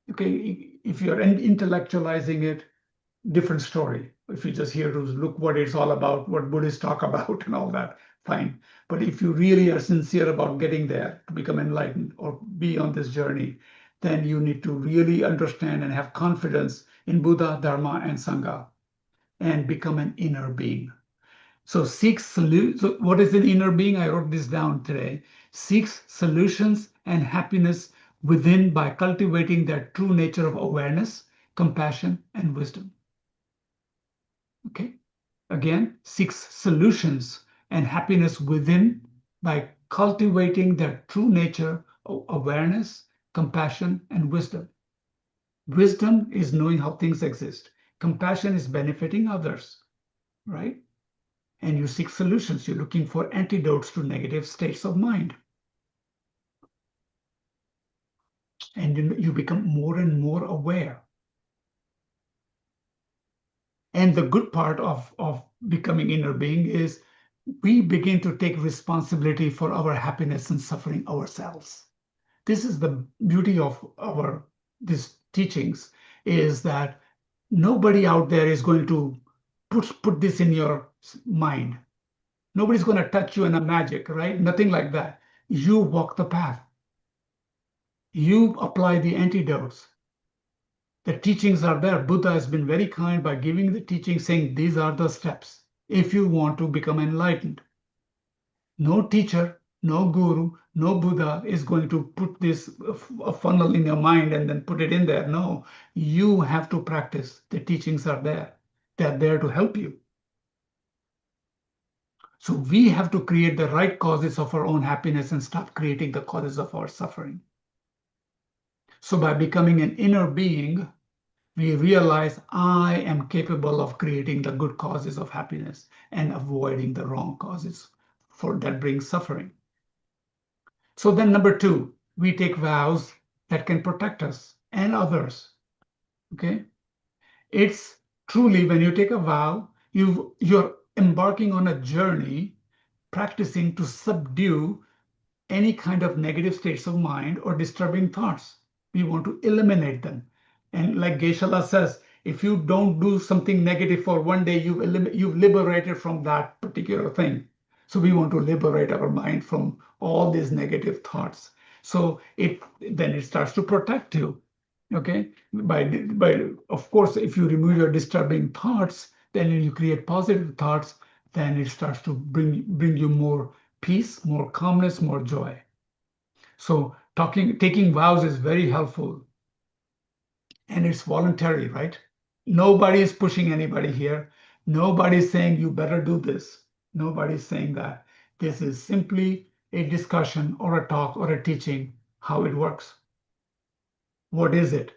[SPEAKER 2] Okay, if you're intellectualizing it, different story. If you just hear to look what it's all about, what Buddhists talk about and all that, fine. But if you really are sincere about getting there to become enlightened or be on this journey, then you need to really understand and have confidence in Buddha, Dharma, and Sangha and become an inner being. So so what is an inner being? I wrote this down today. Seeks solutions and happiness within by cultivating that true nature of awareness, compassion, and wisdom. Okay, again, seeks solutions and happiness within by cultivating their true nature of awareness, compassion, and wisdom. Wisdom is knowing how things exist. Compassion is benefiting others, right? And you seek solutions. You're looking for antidotes to negative states of mind. And you become more and more aware. And the good part of becoming inner being is we begin to take responsibility for our happiness and suffering ourselves. This is the beauty of these teachings, is that nobody out there is going to put this in your mind. Nobody's going to touch you in a magic, right? Nothing like that. You walk the path. You apply the antidotes. The teachings are there. Buddha has been very kind by giving the teaching, saying these are the steps if you want to become enlightened. No teacher, no guru, no Buddha is going to put this a funnel in your mind and then put it in there. No, you have to practice. The teachings are there. They're there to help you. So we have to create the right causes of our own happiness and stop creating the causes of our suffering. So by becoming an inner being, we realize I am capable of creating the good causes of happiness and avoiding the wrong causes that bring suffering. So then number 2, we take vows that can protect us and others. Okay? It's truly when you take a vow, you're embarking on a journey practicing to subdue any kind of negative states of mind or disturbing thoughts. We want to eliminate them. And like Geshe-la says, if you don't do something negative for one day, you've liberated from that particular thing. So we want to liberate our mind from all these negative thoughts. So then it starts to protect you. Okay, of course, if you remove your disturbing thoughts, then you create positive thoughts, then it starts to bring you more peace, more calmness, more joy. So taking vows is very helpful. And it's voluntary, right? Nobody is pushing anybody here. Nobody's saying you better do this. Nobody's saying that. This is simply a discussion or a talk or a teaching how it works. What is it?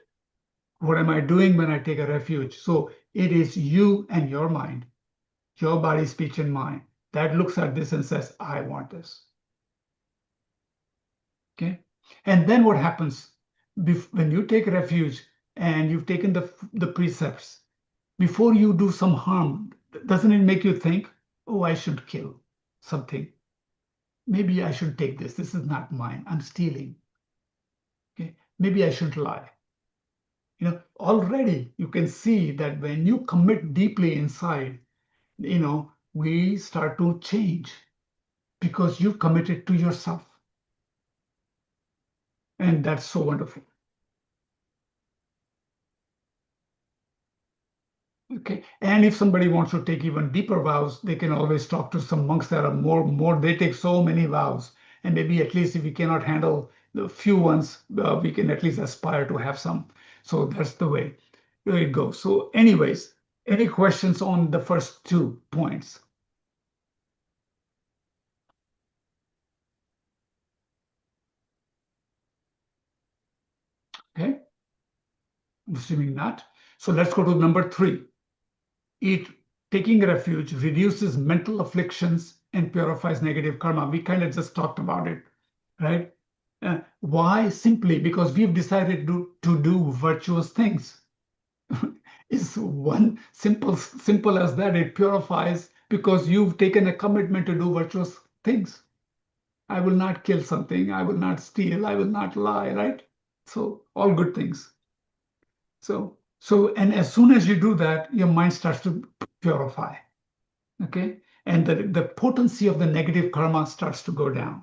[SPEAKER 2] What am I doing when I take a refuge? So it is you and your mind, your body, speech, and mind that looks at this and says, I want this. Okay. And then what happens when you take refuge and you've taken the precepts, before you do some harm, doesn't it make you think, oh, I should kill something? Maybe I should take this. This is not mine. I'm stealing. Okay. Maybe I shouldn't lie. Already you can see that when you commit deeply inside, we start to change because you committed to yourself. And that's so wonderful. Okay. And if somebody wants to take even deeper vows, they can always talk to some monks that are more, they take so many vows. And maybe at least if we cannot handle the few ones, we can at least aspire to have some. So that's the way it goes. So anyways, any questions on the first 2 points? Okay. I'm assuming not. So let's go to number 3. Taking refuge reduces mental afflictions and purifies negative karma. We kind of just talked about it, right? Why? Simply because we've decided to do virtuous things. It's one simple as that. It purifies because you've taken a commitment to do virtuous things. I will not kill something. I will not steal. I will not lie, right? So all good things. So, and as soon as you do that, your mind starts to purify. Okay. And the potency of the negative karma starts to go down,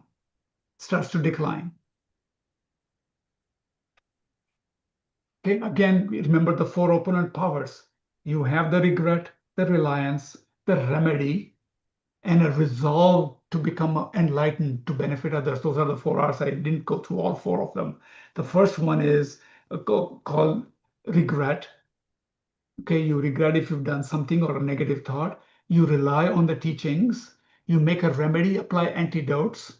[SPEAKER 2] starts to decline. Okay. Again, remember the 4 opponent powers. You have the regret, the reliance, the remedy, and a resolve to become enlightened, to benefit others. Those are the 4 R's. I didn't go through all 4 of them. The first one is called regret. Okay, you regret if you've done something or a negative thought. You rely on the teachings. You make a remedy, apply antidotes,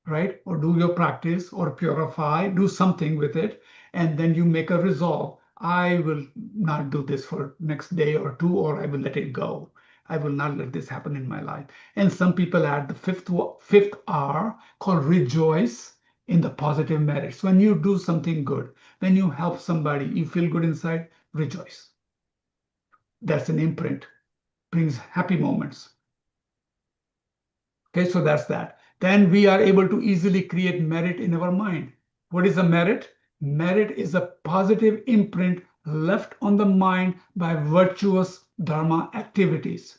[SPEAKER 2] right? Or do your practice or purify, do something with it. And then you make a resolve. I will not do this for next day or 2, or I will let it go. I will not let this happen in my life. And some people add the fifth R called rejoice in the positive merits. When you do something good, when you help somebody, you feel good inside, rejoice. That's an imprint, brings happy moments. Okay, so that's that. Then we are able to easily create merit in our mind. What is a merit? Merit is a positive imprint left on the mind by virtuous dharma activities.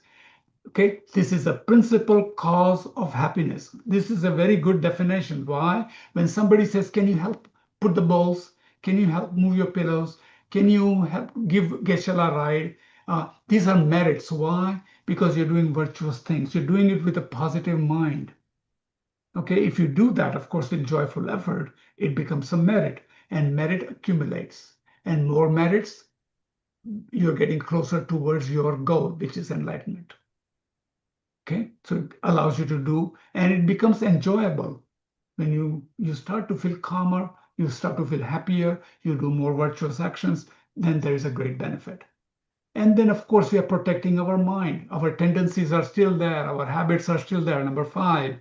[SPEAKER 2] Okay, this is a principal cause of happiness. This is a very good definition. Why? When somebody says, can you help put the bowls? Can you help move your pillows? Can you help give Geshe-la a ride? These are merits. Why? Because you're doing virtuous things. You're doing it with a positive mind. Okay, if you do that, of course, with joyful effort, it becomes a merit, and merit accumulates. And more merits, you're getting closer towards your goal, which is enlightenment. Okay, so it allows you to do, and it becomes enjoyable. When you start to feel calmer, you start to feel happier, you do more virtuous actions, then there is a great benefit. And then, of course, we are protecting our mind. Our tendencies are still there. Our habits are still there. Number 5,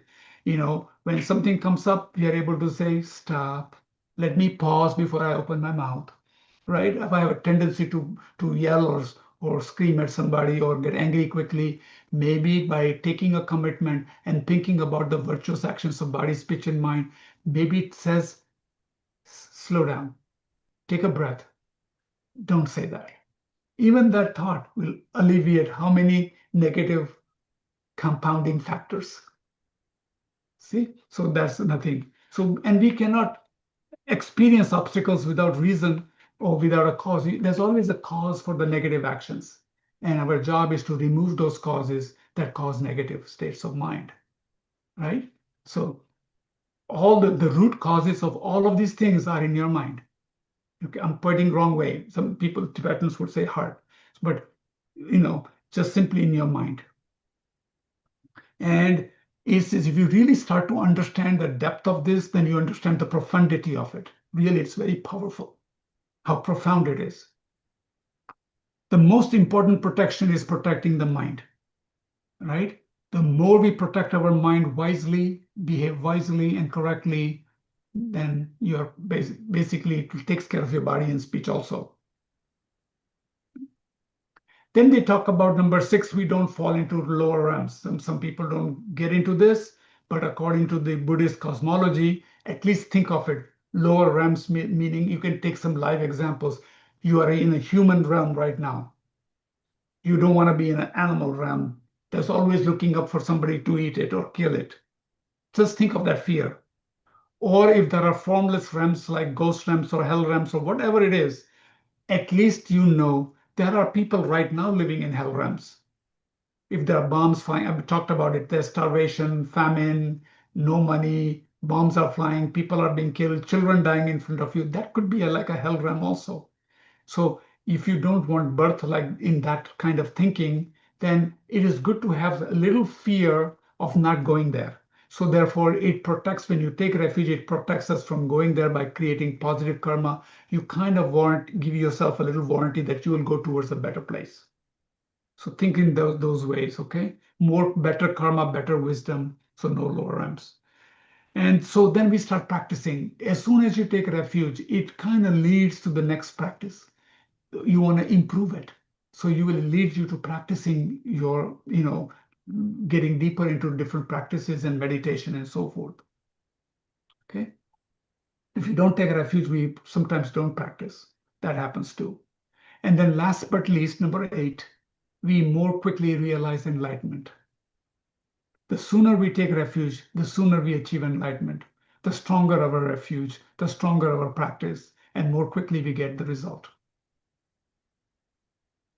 [SPEAKER 2] when something comes up, we are able to say, stop, let me pause before I open my mouth, right? If I have a tendency to yell or scream at somebody or get angry quickly, maybe by taking a commitment and thinking about the virtuous actions of body, speech, and mind, maybe it says, slow down, take a breath, don't say that. Even that thought will alleviate how many negative compounding factors. See, so that's nothing. So, and we cannot experience obstacles without reason or without a cause. There's always a cause for the negative actions. And our job is to remove those causes that cause negative states of mind, right? So all the root causes of all of these things are in your mind. Okay, I'm pointing wrong way. Some people, Tibetans would say heart, but just simply in your mind. And if you really start to understand the depth of this, then you understand the profundity of it. Really, it's very powerful, how profound it is. The most important protection is protecting the mind, right? The more we protect our mind wisely, behave wisely and correctly, then you're basically it takes care of your body and speech also. Then they talk about number 6, we don't fall into lower realms. Some people don't get into this, but according to the Buddhist cosmology, at least think of it. Lower realms meaning you can take some live examples. You are in a human realm right now. You don't want to be in an animal realm that's always looking up for somebody to eat it or kill it. Just think of that fear. Or if there are formless realms like ghost realms or hell realms or whatever it is, at least there are people right now living in hell realms. If there are bombs flying, I've talked about it, there's starvation, famine, no money, bombs are flying, people are being killed, children dying in front of you. That could be like a hell realm also. So if you don't want birth like in that kind of thinking, then it is good to have a little fear of not going there. So therefore, it protects, when you take refuge, it protects us from going there by creating positive karma. You kind of give yourself a little warranty that you will go towards a better place. So think in those ways, okay? More better karma, better wisdom, so no lower realms. And so then we start practicing. As soon as you take refuge, it kind of leads to the next practice. You want to improve it. So you will lead you to practicing your, getting deeper into different practices and meditation and so forth. Okay. If you don't take refuge, we sometimes don't practice. That happens too. And then last but least, number 8, we more quickly realize enlightenment. The sooner we take refuge, the sooner we achieve enlightenment. The stronger our refuge, the stronger our practice, and more quickly we get the result.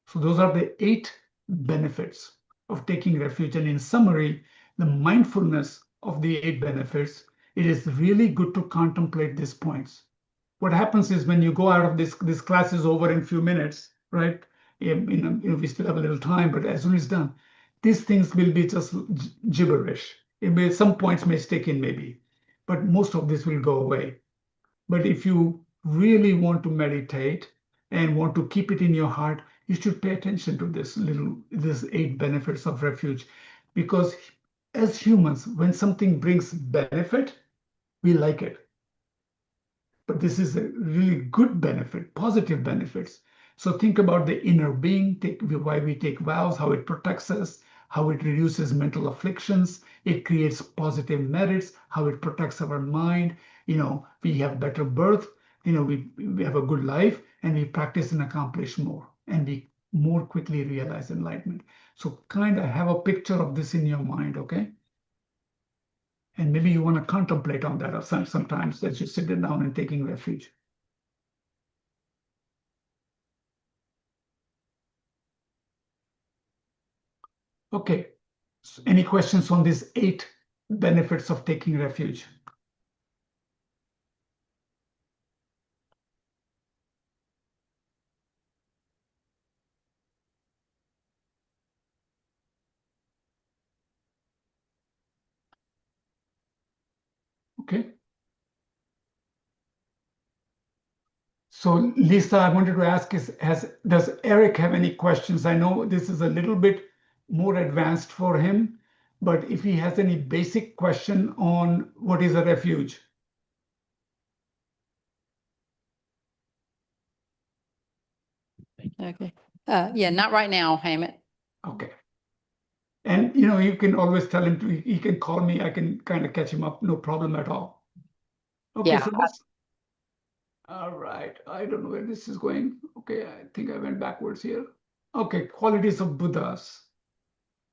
[SPEAKER 2] So those are the 8 benefits of taking refuge. And in summary, the mindfulness of the 8 benefits, it is really good to contemplate these points. What happens is when you go out of this class is over in a few minutes, right? We still have a little time, but as soon as it's done, these things will be just gibberish. Some points may stick in maybe, but most of this will go away. But if you really want to meditate and want to keep it in your heart, you should pay attention to these 8 benefits of refuge. Because as humans, when something brings benefit, we like it. But this is a really good benefit, positive benefits. So think about the inner being, why we take vows, how it protects us, how it reduces mental afflictions, it creates positive merits, how it protects our mind. We have better birth, we have a good life, and we practice and accomplish more, and we more quickly realize enlightenment. So kind of have a picture of this in your mind, okay? And maybe you want to contemplate on that sometimes as you sit down and taking refuge. Okay, so any questions on these 8 benefits of taking refuge? Okay. So Lisa, I wanted to ask does Eric have any questions? I know this is a little bit more advanced for him, but if he has any basic question on what is a refuge.
[SPEAKER 1] Okay. Yeah, not right now, Hamid.
[SPEAKER 2] Okay. And you can always tell him he can call me. I can kind of catch him up, no problem at all. Okay,
[SPEAKER 1] Yeah.
[SPEAKER 2] so let's. All right, I don't know where this is going. Okay, I think I went backwards here. Okay, qualities of Buddhas.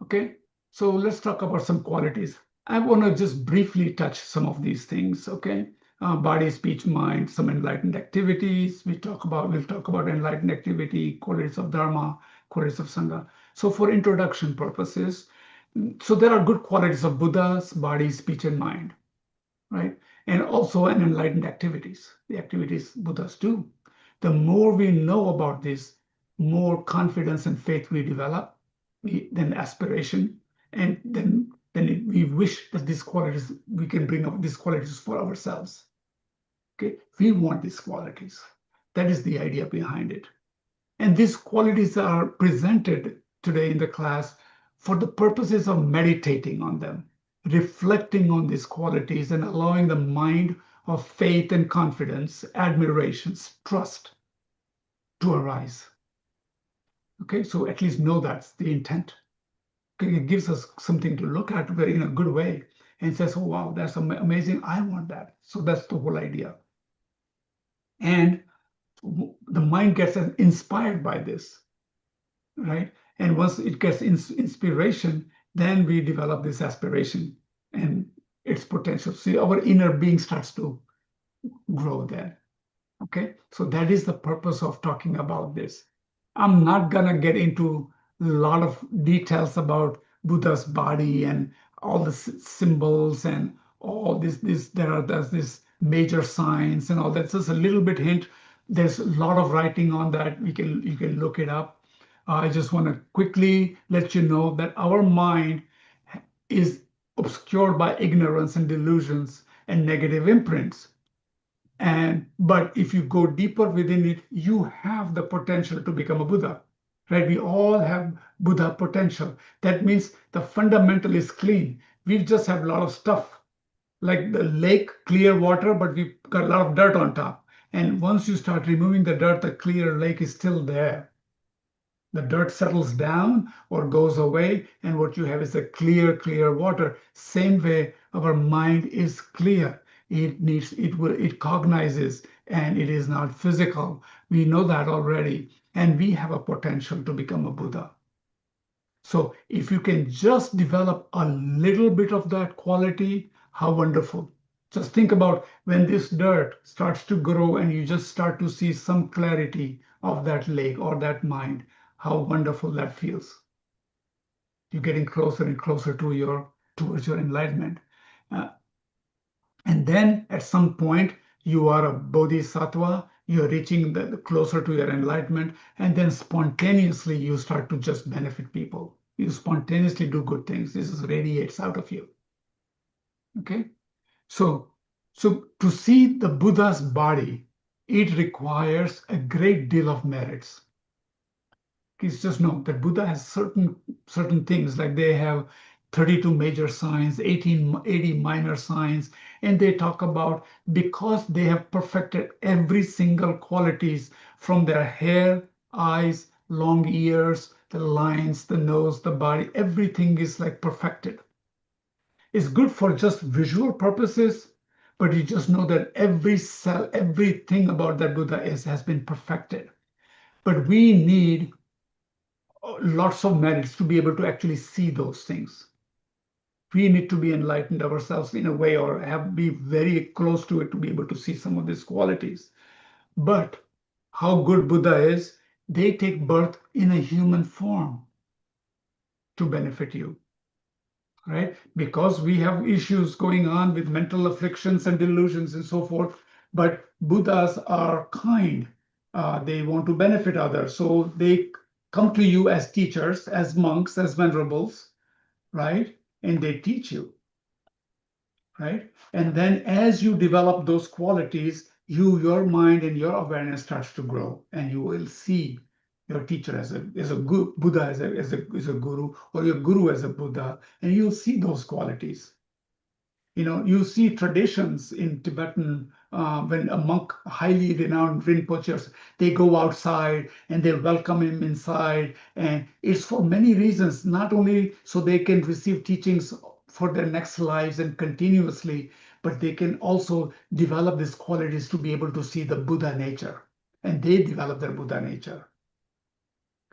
[SPEAKER 2] Okay, so let's talk about some qualities. I want to just briefly touch some of these things. Okay, body, speech, mind, some enlightened activities. We'll talk about enlightened activity, qualities of Dharma, qualities of Sangha. So for introduction purposes, so there are good qualities of Buddhas, body, speech, and mind, right? And also an enlightened activities, the activities Buddhas do. The more we know about this, more confidence and faith we develop, then aspiration, and then we wish that these qualities, we can bring up these qualities for ourselves. Okay, we want these qualities. That is the idea behind it. And these qualities are presented today in the class for the purposes of meditating on them, reflecting on these qualities, and allowing the mind of faith and confidence, admirations, trust to arise. Okay, so at least know that's the intent. Okay, it gives us something to look at in a good way and says, oh, wow, that's amazing. I want that. So that's the whole idea. And the mind gets inspired by this, right? And once it gets inspiration, then we develop this aspiration and its potential. See, our inner being starts to grow then. Okay, so that is the purpose of talking about this. I'm not gonna get into a lot of details about Buddha's body and all the symbols and all there's this major signs and all that. Just a little bit hint. There's a lot of writing on that. You can look it up. I just want to quickly let you know that our mind is obscured by ignorance and delusions and negative imprints. But if you go deeper within it, you have the potential to become a Buddha, right? We all have Buddha potential. That means the fundamental is clean. We just have a lot of stuff, like the lake, clear water, but we've got a lot of dirt on top. And once you start removing the dirt, the clear lake is still there. The dirt settles down or goes away, and what you have is a clear water. Same way, our mind is clear. It cognizes, and it is not physical. We know that already, and we have a potential to become a Buddha. So if you can just develop a little bit of that quality, how wonderful. Just think about when this dirt starts to grow and you just start to see some clarity of that lake or that mind, how wonderful that feels. You're getting closer and closer towards your enlightenment. And then at some point, you are a bodhisattva, you're reaching the closer to your enlightenment, and then spontaneously you start to just benefit people. You spontaneously do good things. This radiates out of you. Okay? So to see the Buddha's body, it requires a great deal of merits. It's just know that Buddha has certain things, like they have 32 major signs, 80 minor signs, and they talk about because they have perfected every single qualities from their hair, eyes, long ears, the lines, the nose, the body, everything is like perfected. It's good for just visual purposes, but you just know that every cell, everything about that Buddha has been perfected. But we need lots of merits to be able to actually see those things. We need to be enlightened ourselves in a way, or be very close to it to be able to see some of these qualities. But how good Buddha is, they take birth in a human form to benefit you, right? Because we have issues going on with mental afflictions and delusions and so forth. But Buddhas are kind. They want to benefit others. So they come to you as teachers, as monks, as venerables, right? And they teach you, right? And then as you develop those qualities, your mind and your awareness starts to grow, and you will see your teacher as a guru, Buddha as a guru, or your guru as a Buddha, and you'll see those qualities. You see traditions in Tibetan when a monk, highly renowned Rinpoche, they go outside and they welcome him inside. And it's for many reasons, not only so they can receive teachings for their next lives and continuously, but they can also develop these qualities to be able to see the Buddha nature. And they develop their Buddha nature.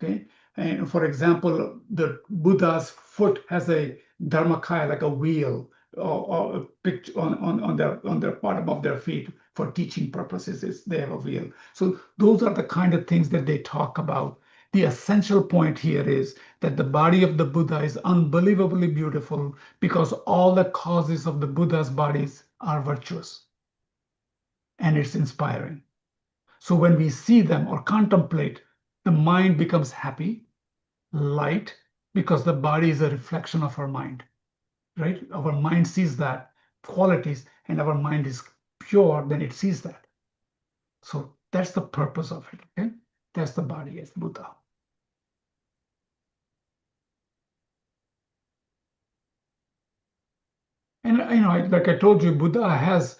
[SPEAKER 2] Okay. And for example, the Buddha's foot has a dharmakaya, like a wheel, or a picture on their bottom of their feet for teaching purposes. They have a wheel. So those are the kind of things that they talk about. The essential point here is that the body of the Buddha is unbelievably beautiful because all the causes of the Buddha's bodies are virtuous, and it's inspiring. So when we see them or contemplate, the mind becomes happy, light, because the body is a reflection of our mind, right? Our mind sees that qualities and our mind is pure, then it sees that. So that's the purpose of it, okay? That's the body as Buddha. And like I told you, Buddha's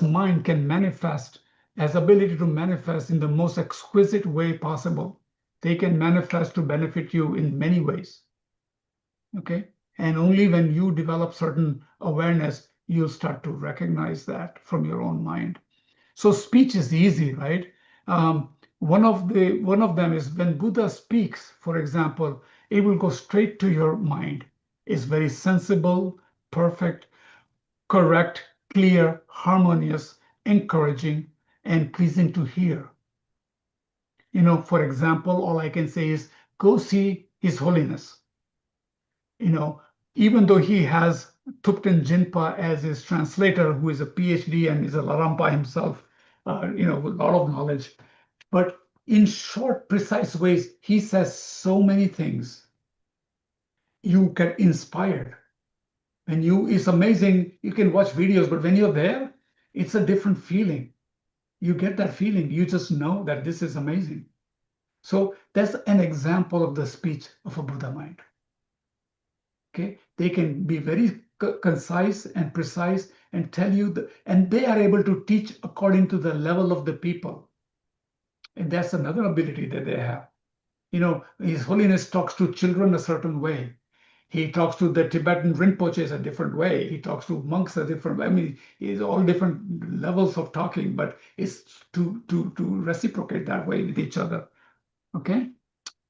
[SPEAKER 2] mind can manifest, has ability to manifest in the most exquisite way possible. They can manifest to benefit you in many ways. Okay. And only when you develop certain awareness, you'll start to recognize that from your own mind. So speech is easy, right? One of them is when Buddha speaks, for example, it will go straight to your mind. It's very sensible, perfect, correct, clear, harmonious, encouraging, and pleasing to hear. For example, all I can say is go see His Holiness. Even though he has Thupten Jinpa as his translator, who is a PhD and is a Larampa himself, with a lot of knowledge. But in short, precise ways, he says so many things. You get inspired. It's amazing. You can watch videos, but when you're there, it's a different feeling. You get that feeling. You just know that this is amazing. So that's an example of the speech of a Buddha mind. Okay, they can be very concise and precise and tell you, and they are able to teach according to the level of the people. And that's another ability that they have. His Holiness talks to children a certain way. He talks to the Tibetan Rinpoches a different way. He talks to monks a different way. I mean, it's all different levels of talking, but it's to reciprocate that way with each other. Okay,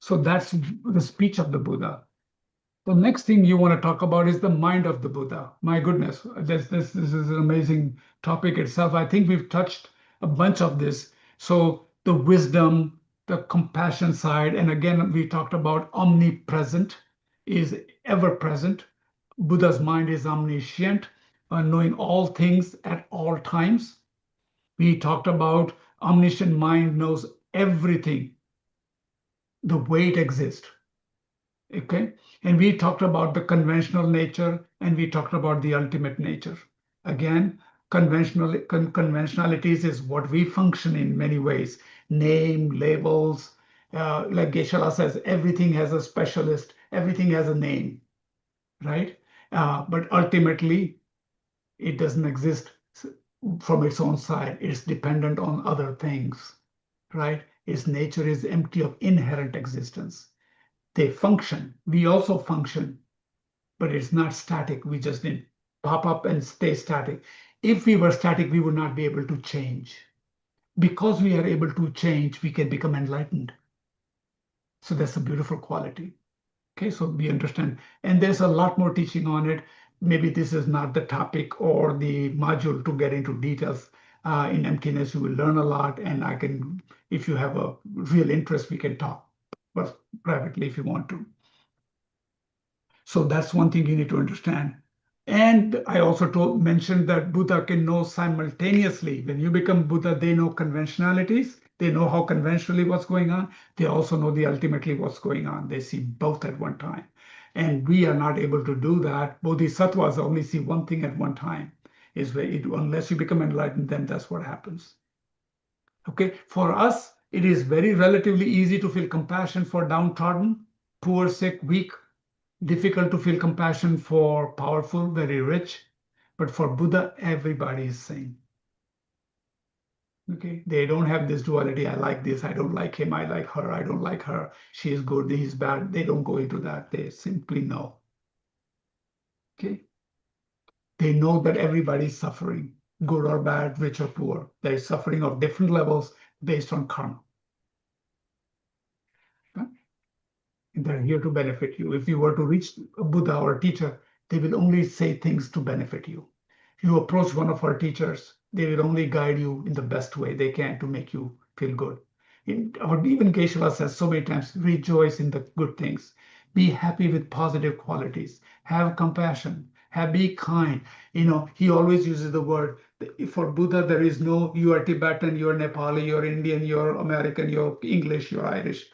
[SPEAKER 2] so that's the speech of the Buddha. The next thing you want to talk about is the mind of the Buddha. My goodness, this is an amazing topic itself. I think we've touched a bunch of this. So the wisdom, the compassion side, and again, we talked about omnipresent, is ever present. Buddha's mind is omniscient, knowing all things at all times. We talked about omniscient mind knows everything, the way it exists. Okay, and we talked about the conventional nature and we talked about the ultimate nature. Again, conventionalities is what we function in many ways. Name, labels, like Geshe-la says, everything has a specialist, everything has a name, right? But ultimately, it doesn't exist from its own side. It's dependent on other things, right? Its nature is empty of inherent existence. They function. We also function, but it's not static. We just didn't pop up and stay static. If we were static, we would not be able to change. Because we are able to change, we can become enlightened. So that's a beautiful quality. Okay, so we understand. And there's a lot more teaching on it. Maybe this is not the topic or the module to get into details. In emptiness, you will learn a lot. And if you have a real interest, we can talk privately if you want to. So that's one thing you need to understand. And I also mentioned that Buddha can know simultaneously. When you become Buddha, they know conventionalities. They know how conventionally what's going on. They also know ultimately what's going on. They see both at one time. And we are not able to do that. Bodhisattvas only see one thing at one time. Unless you become enlightened, then that's what happens. Okay, for us, it is very relatively easy to feel compassion for downtrodden, poor, sick, weak. Difficult to feel compassion for powerful, very rich, but for Buddha, everybody is same. Okay, they don't have this duality. I like this, I don't like him, I like her, I don't like her. She is good, he's bad. They don't go into that. They simply know. Okay, they know that everybody is suffering, good or bad, rich or poor. There is suffering of different levels based on karma. They're here to benefit you. If you were to reach a Buddha or a teacher, they will only say things to benefit you. If you approach one of our teachers, they will only guide you in the best way they can to make you feel good. Even Geshe-la says so many times, rejoice in the good things. Be happy with positive qualities. Have compassion. Be kind. He always uses the word, For Buddha, there is no you are Tibetan, you're Nepali, you're Indian, you're American, you're English, you're Irish.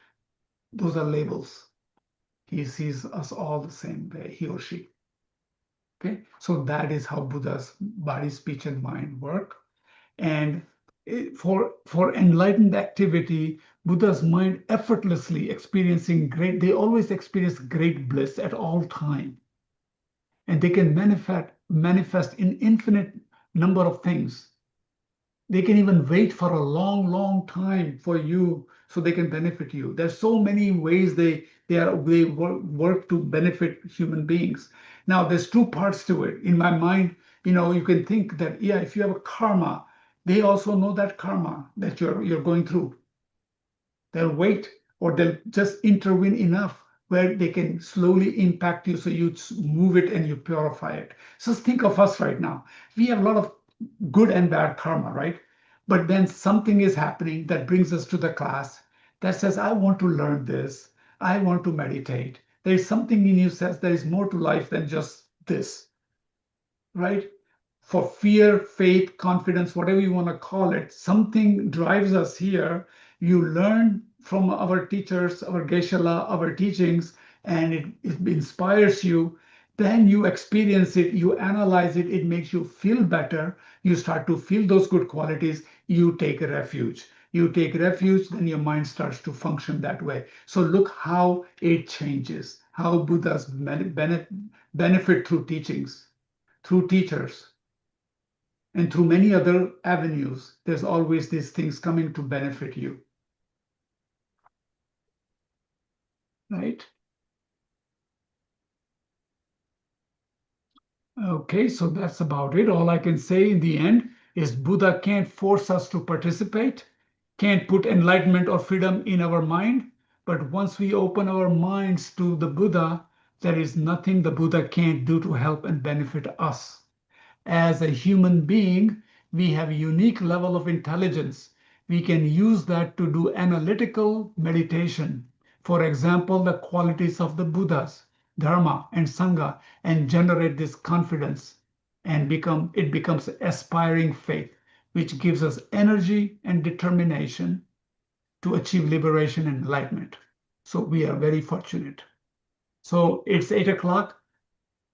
[SPEAKER 2] Those are labels. He sees us all the same way, he or she. Okay, so that is how Buddha's body, speech, and mind work. And for enlightened activity, Buddha's mind effortlessly experiencing they always experience great bliss at all time. And they can manifest in infinite number of things. They can even wait for a long, long time for you so they can benefit you. There's so many ways they work to benefit human beings. Now, there's two parts to it. In my mind, you can think that, yeah, if you have a karma, they also know that karma that you're going through. They'll wait, or they'll just intervene enough where they can slowly impact you so you move it and you purify it. So think of us right now. We have a lot of good and bad karma, right? But then something is happening that brings us to the class that says, I want to learn this. I want to meditate. There is something in you says there is more to life than just this, right? For fear, faith, confidence, whatever you want to call it, something drives us here. You learn from our teachers, our Geshe-la, our teachings, and it inspires you. Then you experience it, you analyze it, it makes you feel better. You start to feel those good qualities. You take a refuge. You take refuge, then your mind starts to function that way. So look how it changes, how Buddhas benefit through teachings, through teachers, and through many other avenues. There's always these things coming to benefit you. Right? Okay, so that's about it. All I can say in the end is Buddha can't force us to participate, can't put enlightenment or freedom in our mind. But once we open our minds to the Buddha, there is nothing the Buddha can't do to help and benefit us. As a human being, we have a unique level of intelligence. We can use that to do analytical meditation. For example, the qualities of the Buddhas, Dharma, and Sangha, and generate this confidence, and it becomes aspiring faith, which gives us energy and determination to achieve liberation and enlightenment. So we are very fortunate. So it's 8 o'clock.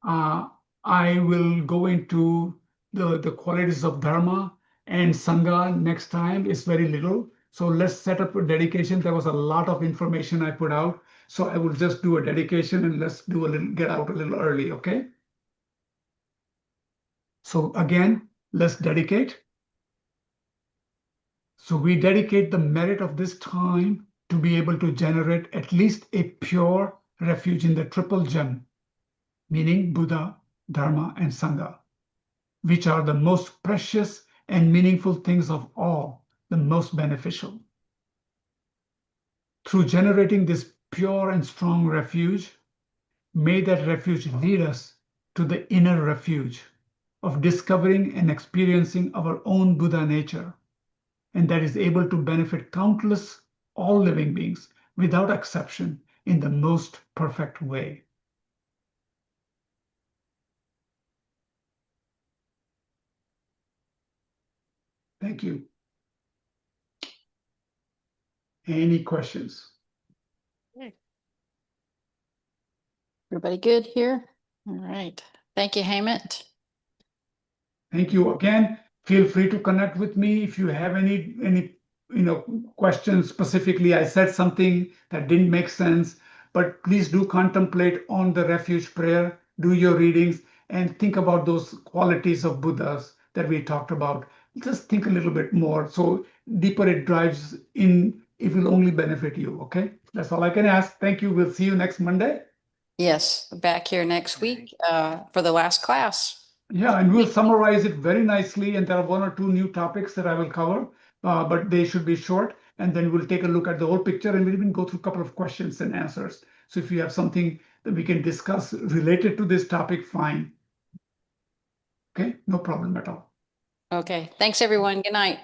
[SPEAKER 2] I will go into the qualities of Dharma and Sangha next time. It's very little. So let's set up a dedication. There was a lot of information I put out. So I will just do a dedication and let's get out a little early, okay? So again, let's dedicate. So we dedicate the merit of this time to be able to generate at least a pure refuge in the triple gem, meaning Buddha, Dharma, and Sangha, which are the most precious and meaningful things of all, the most beneficial. Through generating this pure and strong refuge, may that refuge lead us to the inner refuge of discovering and experiencing our own Buddha nature, and that is able to benefit countless, all living beings without exception in the most perfect way. Thank you. Any questions?
[SPEAKER 1] Everybody good here? All right. Thank you, Hemant.
[SPEAKER 2] Thank you again. Feel free to connect with me if you have any questions specifically. I said something that didn't make sense, but please do contemplate on the refuge prayer, do your readings, and think about those qualities of Buddhas that we talked about. Just think a little bit more. So deeper it drives in, it will only benefit you. Okay, that's all I can ask. Thank you. We'll see you next Monday.
[SPEAKER 1] Yes, back here next week for the last class.
[SPEAKER 2] Yeah, and we'll summarize it very nicely. And there are 1 or 2 new topics that I will cover, but they should be short. And then we'll take a look at the whole picture and we'll even go through a couple of questions and answers. So if you have something that we can discuss related to this topic, fine. Okay, no problem at all.
[SPEAKER 1] Okay, thanks everyone. Good night.